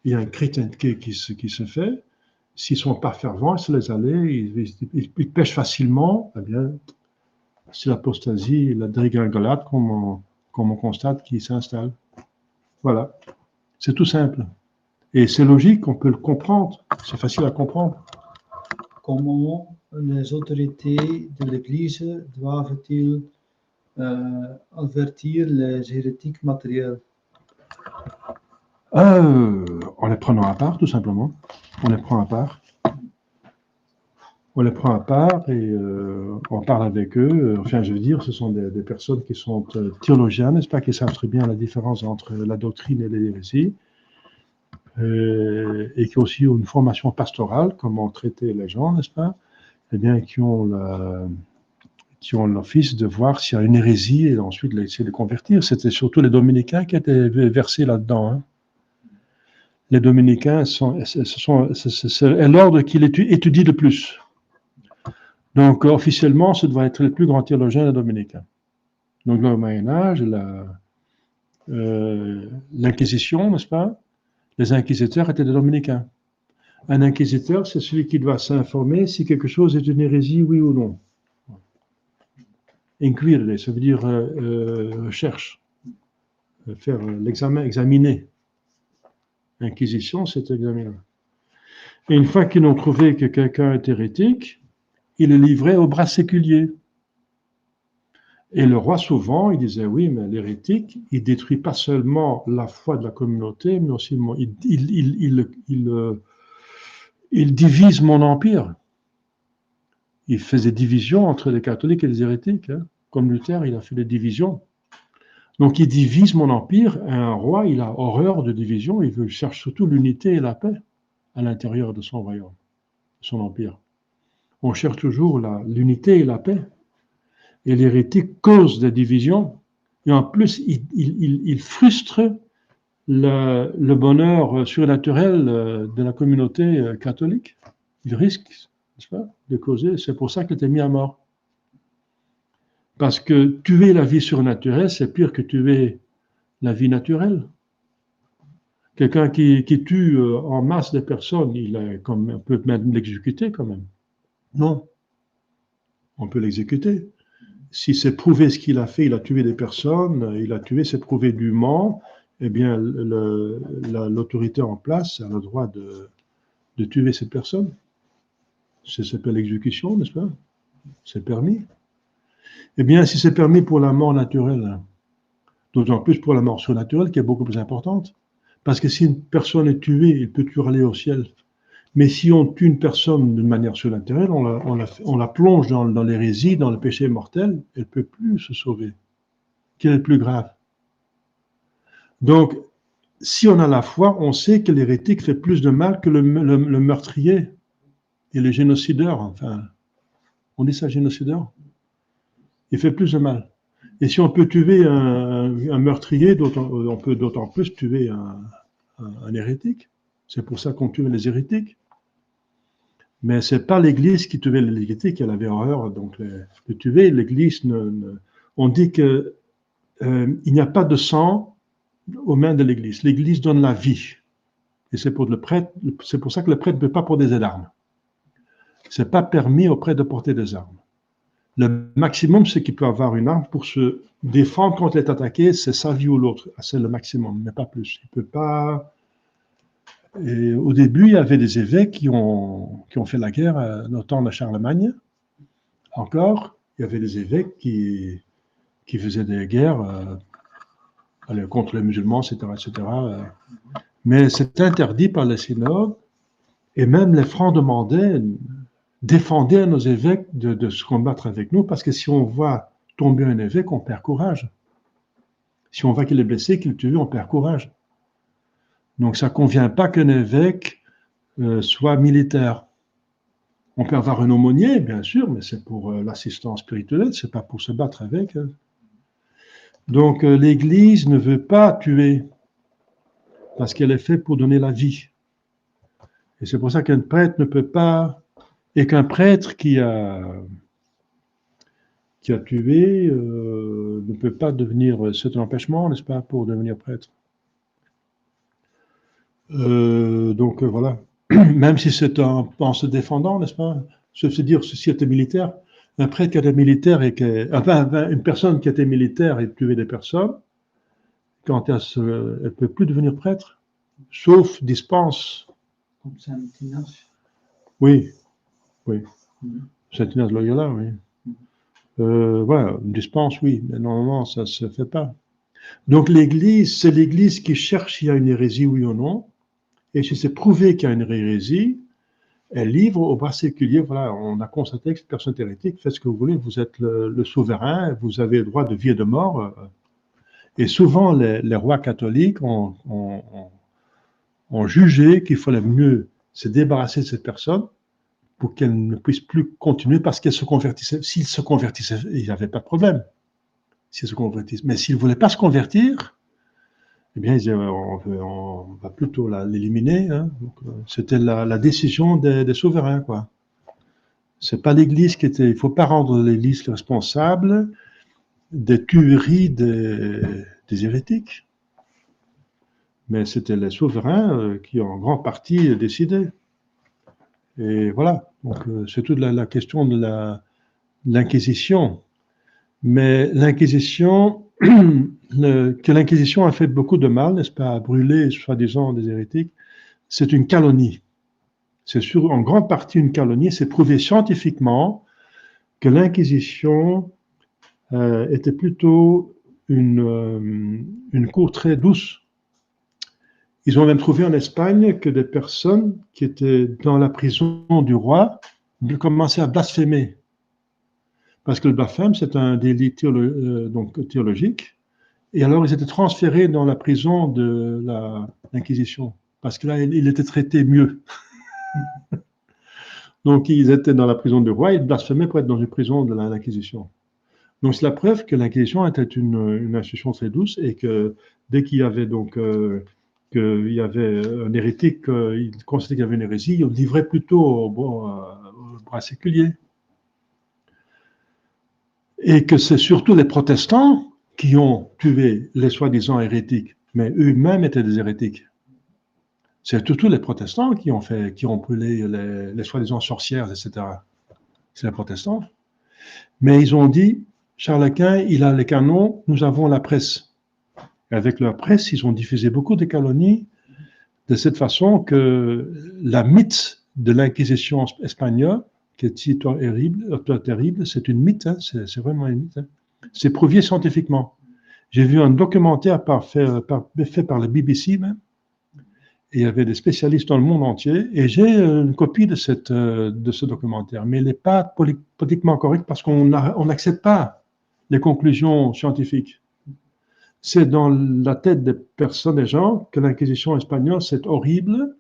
il y a un chrétienté qui se fait. S'ils ne sont pas fervents, ils se laissent aller, ils pêchent facilement, eh bien, c'est l'apostasie, la dégringolade, comme on constate, qui s'installe. Voilà. C'est tout simple. Et c'est logique, on peut le comprendre. C'est facile à comprendre. Comment les autorités de l'Église doivent-ils avertir les hérétiques matériels? En les prenant à part, tout simplement. On les prend à part. On les prend à part et on parle avec eux. Enfin, je veux dire, ce sont des personnes qui sont théologiens, n'est-ce pas, qui savent très bien la différence entre la doctrine et l'hérésie. Et qui ont aussi une formation pastorale, comment traiter les gens, n'est-ce pas? Eh bien, qui ont l'office de voir s'il y a une hérésie et ensuite essayer de convertir. C'était surtout les dominicains qui étaient versés là-dedans. Hein. Les dominicains c'est l'ordre qu'il étudie le plus. Donc, officiellement, ce doit être le plus grand théologien des dominicains. Donc, le Moyen-Âge, l'Inquisition, n'est-ce pas? Les inquisiteurs étaient des dominicains. Un inquisiteur, c'est celui qui doit s'informer si quelque chose est une hérésie, oui ou non. Inquire, ça veut dire recherche, faire l'examen, examiner. Inquisition, c'est examiner. Et une fois qu'ils ont trouvé que quelqu'un est hérétique, ils le livraient au bras séculier. Et le roi, souvent, il disait, oui, mais l'hérétique, il détruit pas seulement la foi de la communauté, mais aussi il divise mon empire. Il faisait division entre les catholiques et les hérétiques. Hein. Comme Luther, il a fait des divisions. Donc, il divise mon empire. Un roi, il a horreur de division. Il cherche surtout l'unité et la paix à l'intérieur de son royaume, de son empire. On cherche toujours l'unité et la paix. Et l'hérétique cause des divisions. Et en plus, il frustre le bonheur surnaturel de la communauté catholique. Il risque, n'est-ce pas, de causer. C'est pour ça qu'il était mis à mort. Parce que tuer la vie surnaturelle, c'est pire que tuer la vie naturelle. Quelqu'un qui tue en masse des personnes, on peut même l'exécuter quand même. Non, on peut l'exécuter. Si c'est prouvé ce qu'il a fait, il a tué des personnes, il a tué, c'est prouvé dûment, eh bien, l'autorité en place a le droit de tuer cette personne. Ça s'appelle l'exécution, n'est-ce pas? C'est permis. Eh bien, si c'est permis pour la mort naturelle, d'autant plus pour la mort surnaturelle qui est beaucoup plus importante. Parce que si une personne est tuée, il peut toujours aller au ciel. Mais si on tue une personne d'une manière surnaturelle, on la plonge dans l'hérésie, dans le péché mortel, elle ne peut plus se sauver. Quel est le plus grave? Donc, si on a la foi, on sait que l'hérétique fait plus de mal que le meurtrier et le génocideur. Enfin, on dit ça, génocideur? Il fait plus de mal. Et si on peut tuer un meurtrier, on peut d'autant plus tuer un hérétique. C'est pour ça qu'on tue les hérétiques. Mais ce n'est pas l'Église qui tuait les hérétiques, elle avait horreur donc, de tuer. L'Église on dit qu'il n'y a pas de sang aux mains de l'Église. L'Église donne la vie. Et c'est pour le prêtre, c'est pour ça que le prêtre ne peut pas porter des armes. Ce n'est pas permis au prêtre de porter des armes. Le maximum, c'est qu'il peut avoir une arme pour se défendre quand il est attaqué, c'est sa vie ou l'autre. C'est le maximum, mais pas plus. Il peut pas. Et au début, il y avait des évêques qui ont fait la guerre au temps de Charlemagne. Encore, il y avait des évêques qui faisaient des guerres contre les musulmans, etc., etc. Mais c'est interdit par les synodes, et même les francs défendaient à nos évêques de se combattre avec nous, parce que si on voit tomber un évêque, on perd courage. Si on voit qu'il est blessé, qu'il est tué, on perd courage. Donc ça ne convient pas qu'un évêque soit militaire. On peut avoir un aumônier, bien sûr, mais c'est pour l'assistance spirituelle, c'est pas pour se battre avec. Donc l'Église ne veut pas tuer, parce qu'elle est faite pour donner la vie. Et c'est pour ça qu'un prêtre ne peut pas, et qu'un prêtre qui a tué ne peut pas devenir, c'est un empêchement, n'est-ce pas, pour devenir prêtre. Donc voilà, même si c'est en se défendant, n'est-ce pas, c'est-à-dire si était militaire, un prêtre qui était militaire une personne qui était militaire et tuait des personnes, quand elle ne peut plus devenir prêtre, sauf dispense. Comme Saint-Ignace. Oui. Saint-Ignace de Loyola, oui. Voilà, une dispense, oui, mais normalement, ça ne se fait pas. Donc l'Église, c'est l'Église qui cherche s'il y a une hérésie, oui ou non, et si c'est prouvé qu'il y a une hérésie, elle livre au bras séculier, voilà, on a constaté que cette personne est hérétique, faites ce que vous voulez, vous êtes le souverain, vous avez le droit de vie et de mort. Et souvent, les rois catholiques ont jugé qu'il fallait mieux se débarrasser de cette personne pour qu'elle ne puisse plus continuer parce qu'elle se convertissait. S'il se convertissait, il n'y avait pas de problème. S'il se convertissait. Mais s'il ne voulait pas se convertir, eh bien, on va plutôt l'éliminer. Hein. C'était la décision des souverains, quoi. C'est pas l'Église qui était. Il ne faut pas rendre l'Église responsable des tueries des hérétiques. Mais c'était les souverains qui, en grande partie, décidaient. Et voilà. Donc, c'est toute la question de l'Inquisition. Mais l'Inquisition, que l'Inquisition a fait beaucoup de mal, n'est-ce pas, à brûler, soi-disant, des hérétiques, c'est une calomnie. C'est en grande partie une calomnie. C'est prouvé scientifiquement que l'Inquisition était plutôt une cour très douce. Ils ont même trouvé en Espagne que des personnes qui étaient dans la prison du roi commençaient à blasphémer. Parce que le blasphème, c'est un délit théologique. Et alors, ils étaient transférés dans la prison de l'Inquisition. Parce que là, ils étaient traités mieux. Donc, ils étaient dans la prison du roi, ils blasphémaient pour être dans une prison de l'Inquisition. Donc, c'est la preuve que l'Inquisition était une institution très douce et que dès qu'il y avait donc qu'il y avait un hérétique, il constatait qu'il y avait une hérésie, il livrait plutôt au bras séculier. Et que c'est surtout les protestants qui ont tué les soi-disant hérétiques, mais eux-mêmes étaient des hérétiques. C'est surtout les protestants qui ont brûlé les soi-disant sorcières, etc. C'est les protestants. Mais ils ont dit, Charles Quint, il a les canons, nous avons la presse. Et avec leur presse, ils ont diffusé beaucoup de calomnies de cette façon que la mythe de l'Inquisition espagnole, qui est si terrible, c'est une mythe, hein, c'est vraiment une mythe. Hein. C'est prouvé scientifiquement. J'ai vu un documentaire fait par le BBC même, et il y avait des spécialistes dans le monde entier, et j'ai une copie de ce documentaire, mais il n'est pas politiquement correct parce qu'on n'accepte pas les conclusions scientifiques. C'est dans la tête des personnes, des gens, que l'Inquisition espagnole, c'est horrible,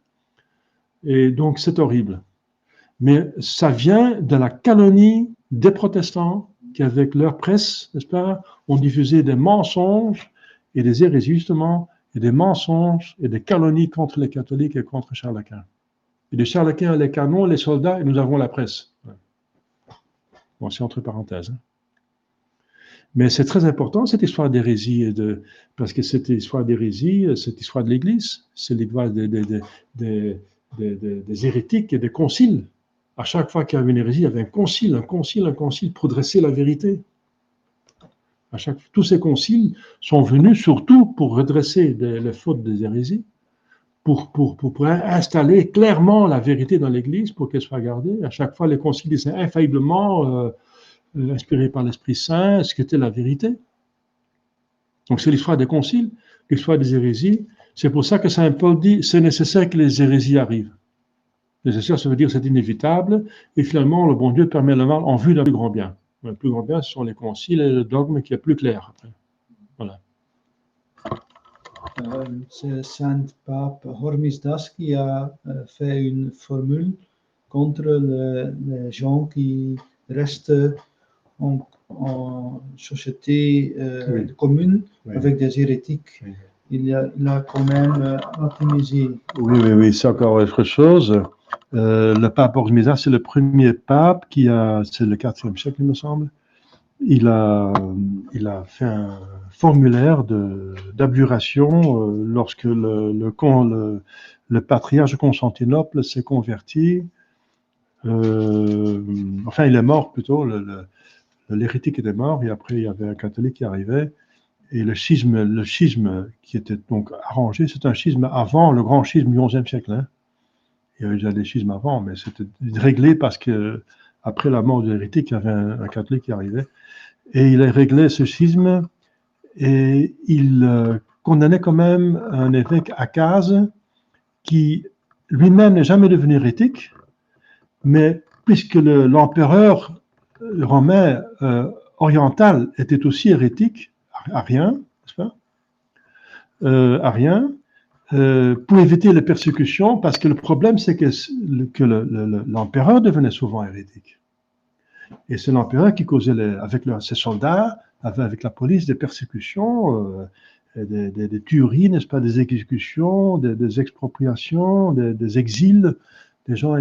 et donc c'est horrible. Mais ça vient de la calomnie des protestants qui, avec leur presse, n'est-ce pas, ont diffusé des mensonges et des hérésies, justement, et des mensonges et des calomnies contre les catholiques et contre Charles Quint. Et de Charles Quint, les canons, les soldats, et nous avons la presse. Bon, c'est entre parenthèses. Hein. Mais c'est très important, cette histoire d'hérésie, parce que cette histoire d'hérésie, cette histoire de l'Église, c'est l'histoire des hérétiques et des conciles. À chaque fois qu'il y avait une hérésie, il y avait un concile pour dresser la vérité. Tous ces conciles sont venus surtout pour redresser les fautes des hérésies, pour installer clairement la vérité dans l'Église, pour qu'elle soit gardée. À chaque fois, les conciles disaient infailliblement, inspirés par l'Esprit Saint, ce qu'était la vérité. Donc c'est l'histoire des conciles, l'histoire des hérésies. C'est pour ça que Saint Paul dit, c'est nécessaire que les hérésies arrivent. Nécessaire, ça veut dire c'est inévitable, et finalement, le bon Dieu permet le mal en vue d'un plus grand bien. Le plus grand bien, ce sont les conciles et le dogme qui est plus clair. Voilà. C'est Saint-Pape Hormisdas qui a fait une formule contre les gens qui restent en société commune avec des hérétiques. Oui. Il a quand même atomisé. Oui, c'est encore autre chose. Le pape Hormisdas, c'est le premier pape c'est le 4e siècle, il me semble. Il a fait un formulaire d'abjuration lorsque le patriarche de Constantinople s'est converti. Enfin, il est mort plutôt, l'hérétique était mort, et après il y avait un catholique qui arrivait. Et le schisme qui était donc arrangé, c'est un schisme avant le grand schisme du XIe siècle. Hein. Il y avait déjà des schismes avant, mais c'était réglé parce que après la mort de l'hérétique, il y avait un catholique qui arrivait. Et il a réglé ce schisme et il condamnait quand même un évêque Akaz qui lui-même n'est jamais devenu hérétique, mais puisque l'empereur romain oriental était aussi hérétique, arien, n'est-ce pas, arien, pour éviter les persécutions, parce que le problème c'est que l'empereur devenait souvent hérétique. Et c'est l'empereur qui causait avec ses soldats, avec la police, des persécutions, des tueries, n'est-ce pas, des exécutions, des expropriations, des exils. Les gens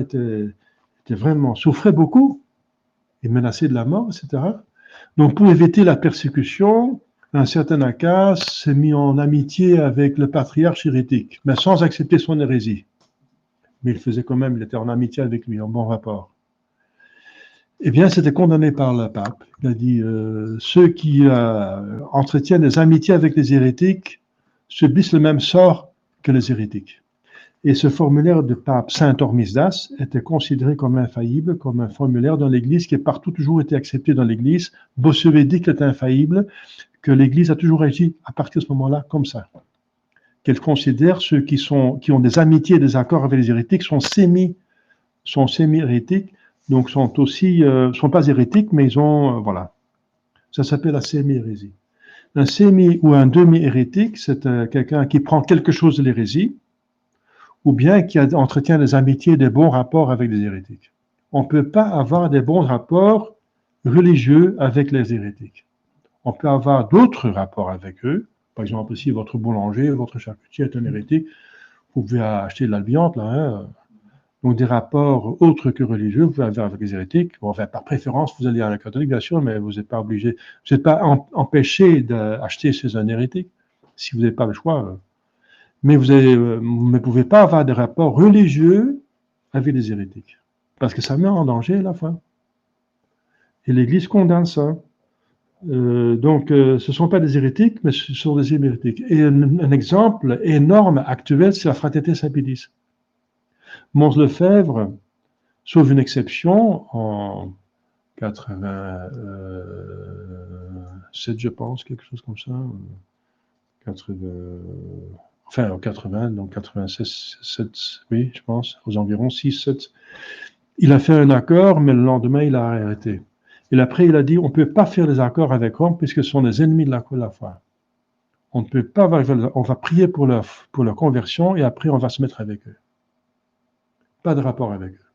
souffraient beaucoup et menacés de la mort, etc. Donc, pour éviter la persécution, un certain Akaz s'est mis en amitié avec le patriarche hérétique, mais sans accepter son hérésie. Mais il était en amitié avec lui, en bon rapport. Eh bien, c'était condamné par le pape. Il a dit ceux qui entretiennent des amitiés avec les hérétiques subissent le même sort que les hérétiques. Et ce formulaire de pape Saint Hormisdas était considéré comme infaillible, comme un formulaire dans l'Église qui a partout toujours été accepté dans l'Église. Bossuet dit qu'il est infaillible, que l'Église a toujours agi à partir de ce moment-là comme ça. Qu'elle considère ceux qui ont des amitiés et des accords avec les hérétiques sont semi-hérétiques. Donc, sont pas hérétiques, mais ils ont, voilà. Ça s'appelle la sémi-hérésie. Un sémi ou un demi-hérétique, c'est quelqu'un qui prend quelque chose de l'hérésie, ou bien qui entretient des amitiés, des bons rapports avec les hérétiques. On ne peut pas avoir des bons rapports religieux avec les hérétiques. On peut avoir d'autres rapports avec eux. Par exemple, si votre boulanger, votre charcutier est un hérétique, vous pouvez acheter de la viande, là, hein. Donc, des rapports autres que religieux, vous pouvez avoir avec les hérétiques. Bon, enfin, par préférence, vous allez à la catholique, bien sûr, mais vous n'êtes pas obligé, vous n'êtes pas empêché d'acheter chez un hérétique, si vous n'avez pas le choix. Mais vous ne pouvez pas avoir des rapports religieux avec les hérétiques, parce que ça met en danger la foi. Et l'Église condamne ça. Donc, ce ne sont pas des hérétiques, mais ce sont des hérétiques. Et un exemple énorme actuel, c'est la fraternité Saint-Pédis. Mons Lefebvre, sauf une exception, en 87, je pense, quelque chose comme ça, en 80, donc 96, 7, oui, je pense, aux environs 6, 7. Il a fait un accord, mais le lendemain, il a arrêté. Et après, il a dit, on ne peut pas faire des accords avec Rome, puisque ce sont des ennemis de la foi. On ne peut pas, on va prier pour leur conversion, et après, on va se mettre avec eux. Pas de rapport avec eux.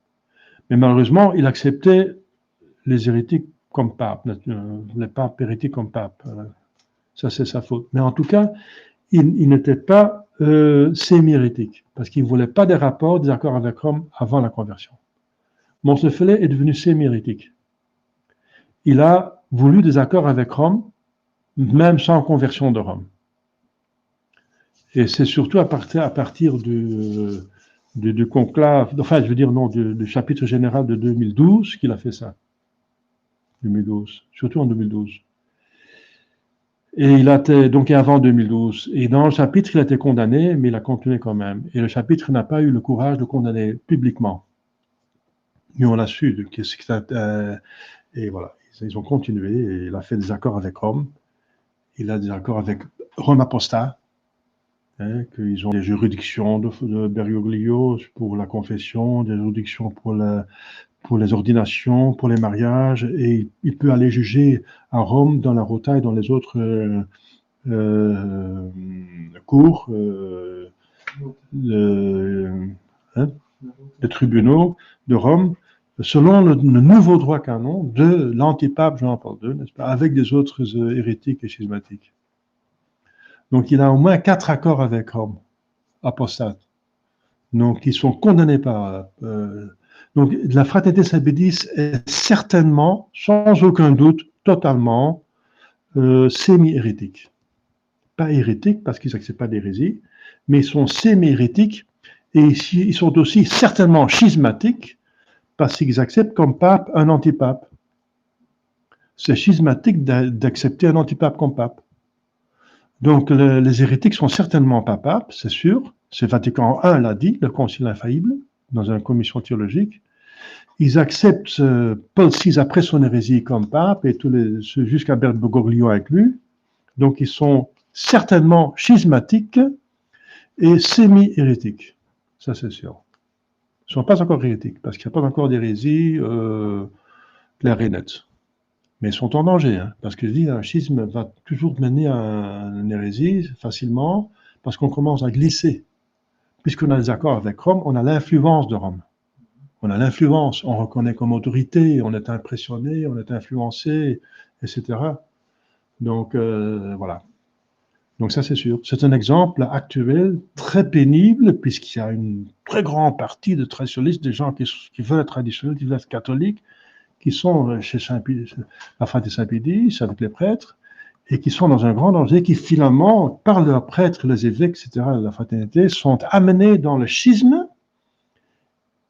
Mais malheureusement, il acceptait les hérétiques comme pape, les papes hérétiques comme pape. Ça, c'est sa faute. Mais en tout cas, il n'était pas semi-hérétique, parce qu'il ne voulait pas des rapports, des accords avec Rome avant la conversion. Mons Lefebvre est devenu semi-hérétique. Il a voulu des accords avec Rome, même sans conversion de Rome. Et c'est surtout à partir du conclave, enfin, je veux dire, non, du chapitre général de 2012 qu'il a fait ça. 2012, surtout en 2012. Et il a été, donc avant 2012. Et dans le chapitre, il a été condamné, mais il a continué quand même. Et le chapitre n'a pas eu le courage de condamner publiquement. Mais on l'a su. Et voilà, ils ont continué. Et il a fait des accords avec Rome. Il a des accords avec Rome Apostat. Hein, qu'ils ont des juridictions de Bergoglio pour la confession, des juridictions pour les ordinations, pour les mariages, et il peut aller juger à Rome, dans la Rota et dans les autres cours, hein, les tribunaux de Rome, selon le nouveau droit canon de l'antipape Jean-Paul II, n'est-ce pas, avec des autres hérétiques et schismatiques. Donc il a au moins 4 accords avec Rome, apostates. Donc ils sont condamnés par... donc la fraternité Saint-Pédis est certainement, sans aucun doute, totalement semi-hérétique. Pas hérétiques parce qu'ils n'acceptent pas d'hérésie, mais ils sont semi-hérétiques et ils sont aussi certainement schismatiques parce qu'ils acceptent comme pape un antipape. C'est schismatique d'accepter un antipape comme pape. Donc les hérétiques sont certainement pas papes, c'est sûr. C'est Vatican I l'a dit, le Concile infaillible, dans une commission théologique. Ils acceptent Paul VI après son hérésie comme pape, et jusqu'à Bergoglio inclus. Donc ils sont certainement schismatiques et semi-hérétiques. Ça, c'est sûr. Ils ne sont pas encore hérétiques, parce qu'il n'y a pas encore d'hérésie claire et nette. Mais ils sont en danger, hein, parce que je dis, un schisme va toujours mener à une hérésie facilement, parce qu'on commence à glisser. Puisqu'on a des accords avec Rome, on a l'influence de Rome. On a l'influence, on reconnaît comme autorité, on est impressionné, on est influencé, etc. Donc, voilà. Donc ça, c'est sûr. C'est un exemple actuel très pénible, puisqu'il y a une très grande partie de traditionnalistes, des gens qui veulent être traditionnalistes, qui veulent être catholiques, qui sont chez la fraternité Saint-Pédis, avec les prêtres, et qui sont dans un grand danger, qui finalement, par leurs prêtres, les évêques, etc., de la fraternité, sont amenés dans le schisme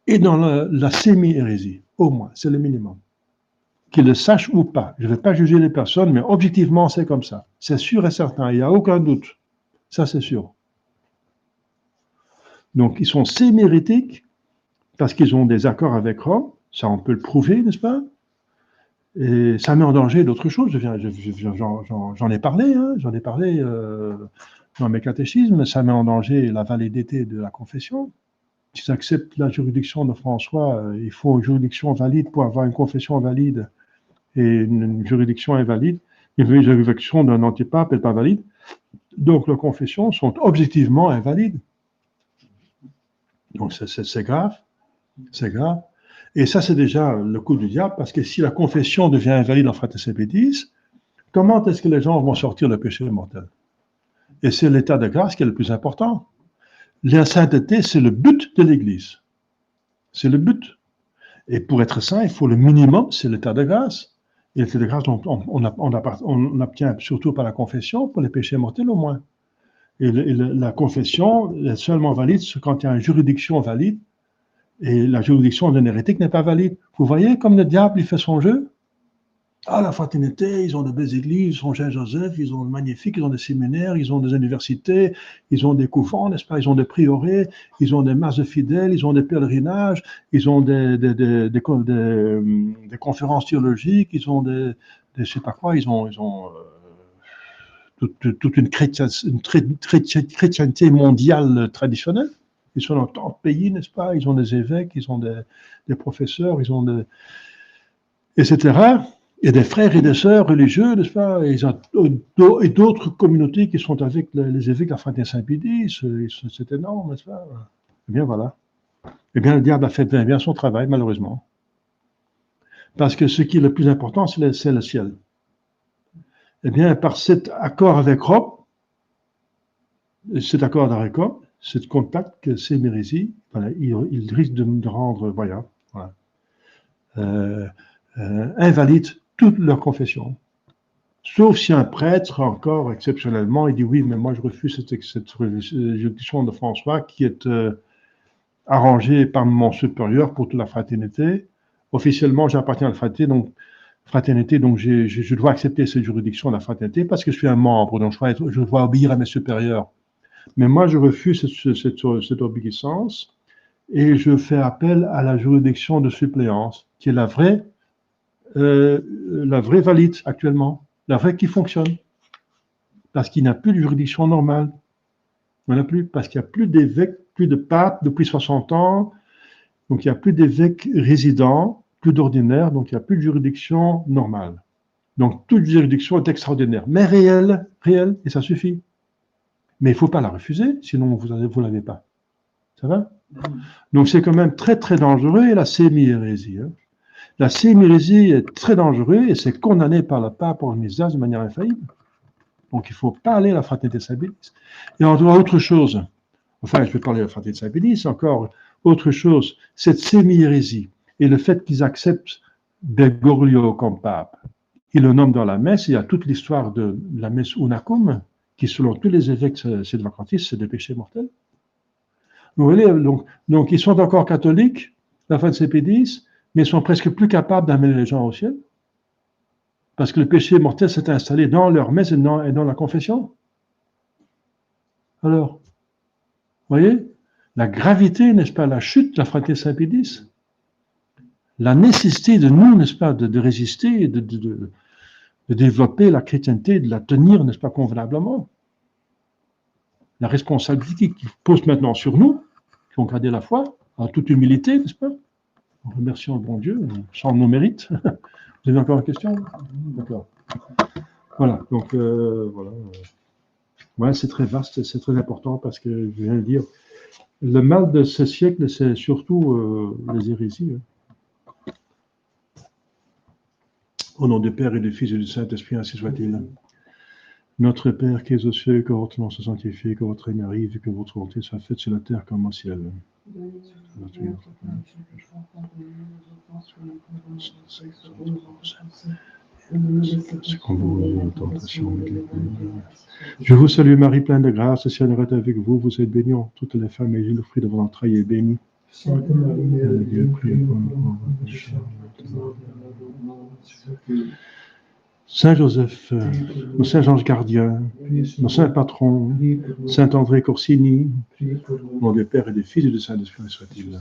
et dans la semi-hérésie, au moins, c'est le minimum. Qu'ils le sachent ou pas. Je ne vais pas juger les personnes, mais objectivement, c'est comme ça. C'est sûr et certain, il n'y a aucun doute. Ça, c'est sûr. Donc, ils sont semi-hérétiques parce qu'ils ont des accords avec Rome. Ça, on peut le prouver, n'est-ce pas? Et ça met en danger d'autres choses. J'en ai parlé, hein, dans mes catéchismes. Ça met en danger la validité de la confession. S'ils acceptent la juridiction de François, il faut une juridiction valide pour avoir une confession valide. Et une juridiction invalide, une juridiction d'un antipape n'est pas valide. Donc, leurs confessions sont objectivement invalides. Donc, c'est grave. C'est grave. Et ça, c'est déjà le coup du diable, parce que si la confession devient invalide en fraternité Saint-Pédis, comment est-ce que les gens vont sortir le péché mortel? Et c'est l'état de grâce qui est le plus important. La sainteté, c'est le but de l'Église. C'est le but. Et pour être saint, il faut le minimum, c'est l'état de grâce. Et l'état de grâce, on obtient surtout par la confession, pour les péchés mortels au moins. Et la confession est seulement valide quand il y a une juridiction valide. Et la juridiction d'un hérétique n'est pas valide. Vous voyez comme le diable, il fait son jeu? Ah, la fraternité, ils ont de belles églises, ils ont Saint-Joseph, ils ont magnifiques, ils ont des séminaires, ils ont des universités, ils ont des couvents, n'est-ce pas? Ils ont des prieurés, ils ont des masses de fidèles, ils ont des pèlerinages, ils ont des conférences théologiques, ils ont je sais pas quoi, ils ont toute une chrétienté mondiale traditionnelle. Ils sont en pays, n'est-ce pas? Ils ont des évêques, ils ont des professeurs, ils ont etc. Et des frères et des sœurs religieux, n'est-ce pas? Et d'autres communautés qui sont avec les évêques de la fraternité Saint-Pédis. C'est énorme, n'est-ce pas? Eh bien, voilà. Eh bien, le diable a fait bien son travail, malheureusement. Parce que ce qui est le plus important, c'est le ciel. Eh bien, par cet accord avec Rome, cet accord avec Rome, ce contact que c'est mérésie, voilà, il risque de rendre, voilà, invalide toute leur confession. Sauf si un prêtre, encore exceptionnellement, il dit oui, mais moi je refuse cette juridiction de François qui est arrangée par mon supérieur pour toute la fraternité. Officiellement, j'appartiens à la fraternité, donc je dois accepter cette juridiction de la fraternité parce que je suis un membre, donc je dois obéir à mes supérieurs. Mais moi, je refuse cette obéissance et je fais appel à la juridiction de suppléance, qui est la vraie valide actuellement, la vraie qui fonctionne. Parce qu'il n'y a plus de juridiction normale. Il n'y en a plus, parce qu'il n'y a plus d'évêques, plus de papes depuis 60 ans, donc il n'y a plus d'évêques résidents, plus d'ordinaires, donc il n'y a plus de juridiction normale. Donc toute juridiction est extraordinaire, mais réelle, et ça suffit. Mais il ne faut pas la refuser, sinon vous ne l'avez pas. Ça va? Donc c'est quand même très très dangereux, la sémi-hérésie. Hein. La sémi-hérésie est très dangereuse et c'est condamné par le pape Hormisdas de manière infaillible. Donc il ne faut pas aller à la fraternité Saint-Bénis. Et en autre chose, enfin je vais parler de la fraternité Saint-Bénis, encore autre chose, cette sémi-hérésie et le fait qu'ils acceptent Bergoglio comme pape, ils le nomment dans la messe, il y a toute l'histoire de la messe Unacum, qui selon tous les évêques sédvacantistes, c'est des péchés mortels. Vous voyez, donc ils sont encore catholiques, la fraternité Saint-Bénis, mais ils sont presque plus capables d'amener les gens au ciel. Parce que le péché mortel s'est installé dans leur messe et dans la confession. Alors, vous voyez, la gravité, n'est-ce pas, la chute de la fraternité Saint-Pédis, la nécessité de nous, n'est-ce pas, de résister, de développer la chrétienté, de la tenir, n'est-ce pas, convenablement. La responsabilité qui pose maintenant sur nous, qui ont gardé la foi, en toute humilité, n'est-ce pas, en remerciant le bon Dieu, sans nos mérites. Vous avez encore une question? D'accord. Voilà, donc voilà. Ouais, c'est très vaste, c'est très important parce que je viens de dire, le mal de ce siècle, c'est surtout les hérésies. Hein. Au nom du Père et du Fils et du Saint-Esprit, ainsi soit-il. Notre Père qui es aux cieux, que votre nom soit sanctifié, que votre règne arrive, et que votre volonté soit faite sur la terre comme au ciel. Je vous salue Marie, pleine de grâce, le Seigneur est avec vous, vous êtes bénie entre toutes les femmes, et le fruit de votre entrailles est béni. Dieu, priez pour nous. Saint Joseph, nos Saint Georges gardien, nos saints patrons, Saint André Corsini, au nom du Père et du Fils et du Saint-Esprit soit-il.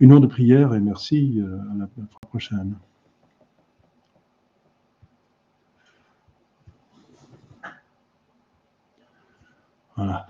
Une heure de prière et merci, à la prochaine. Voilà.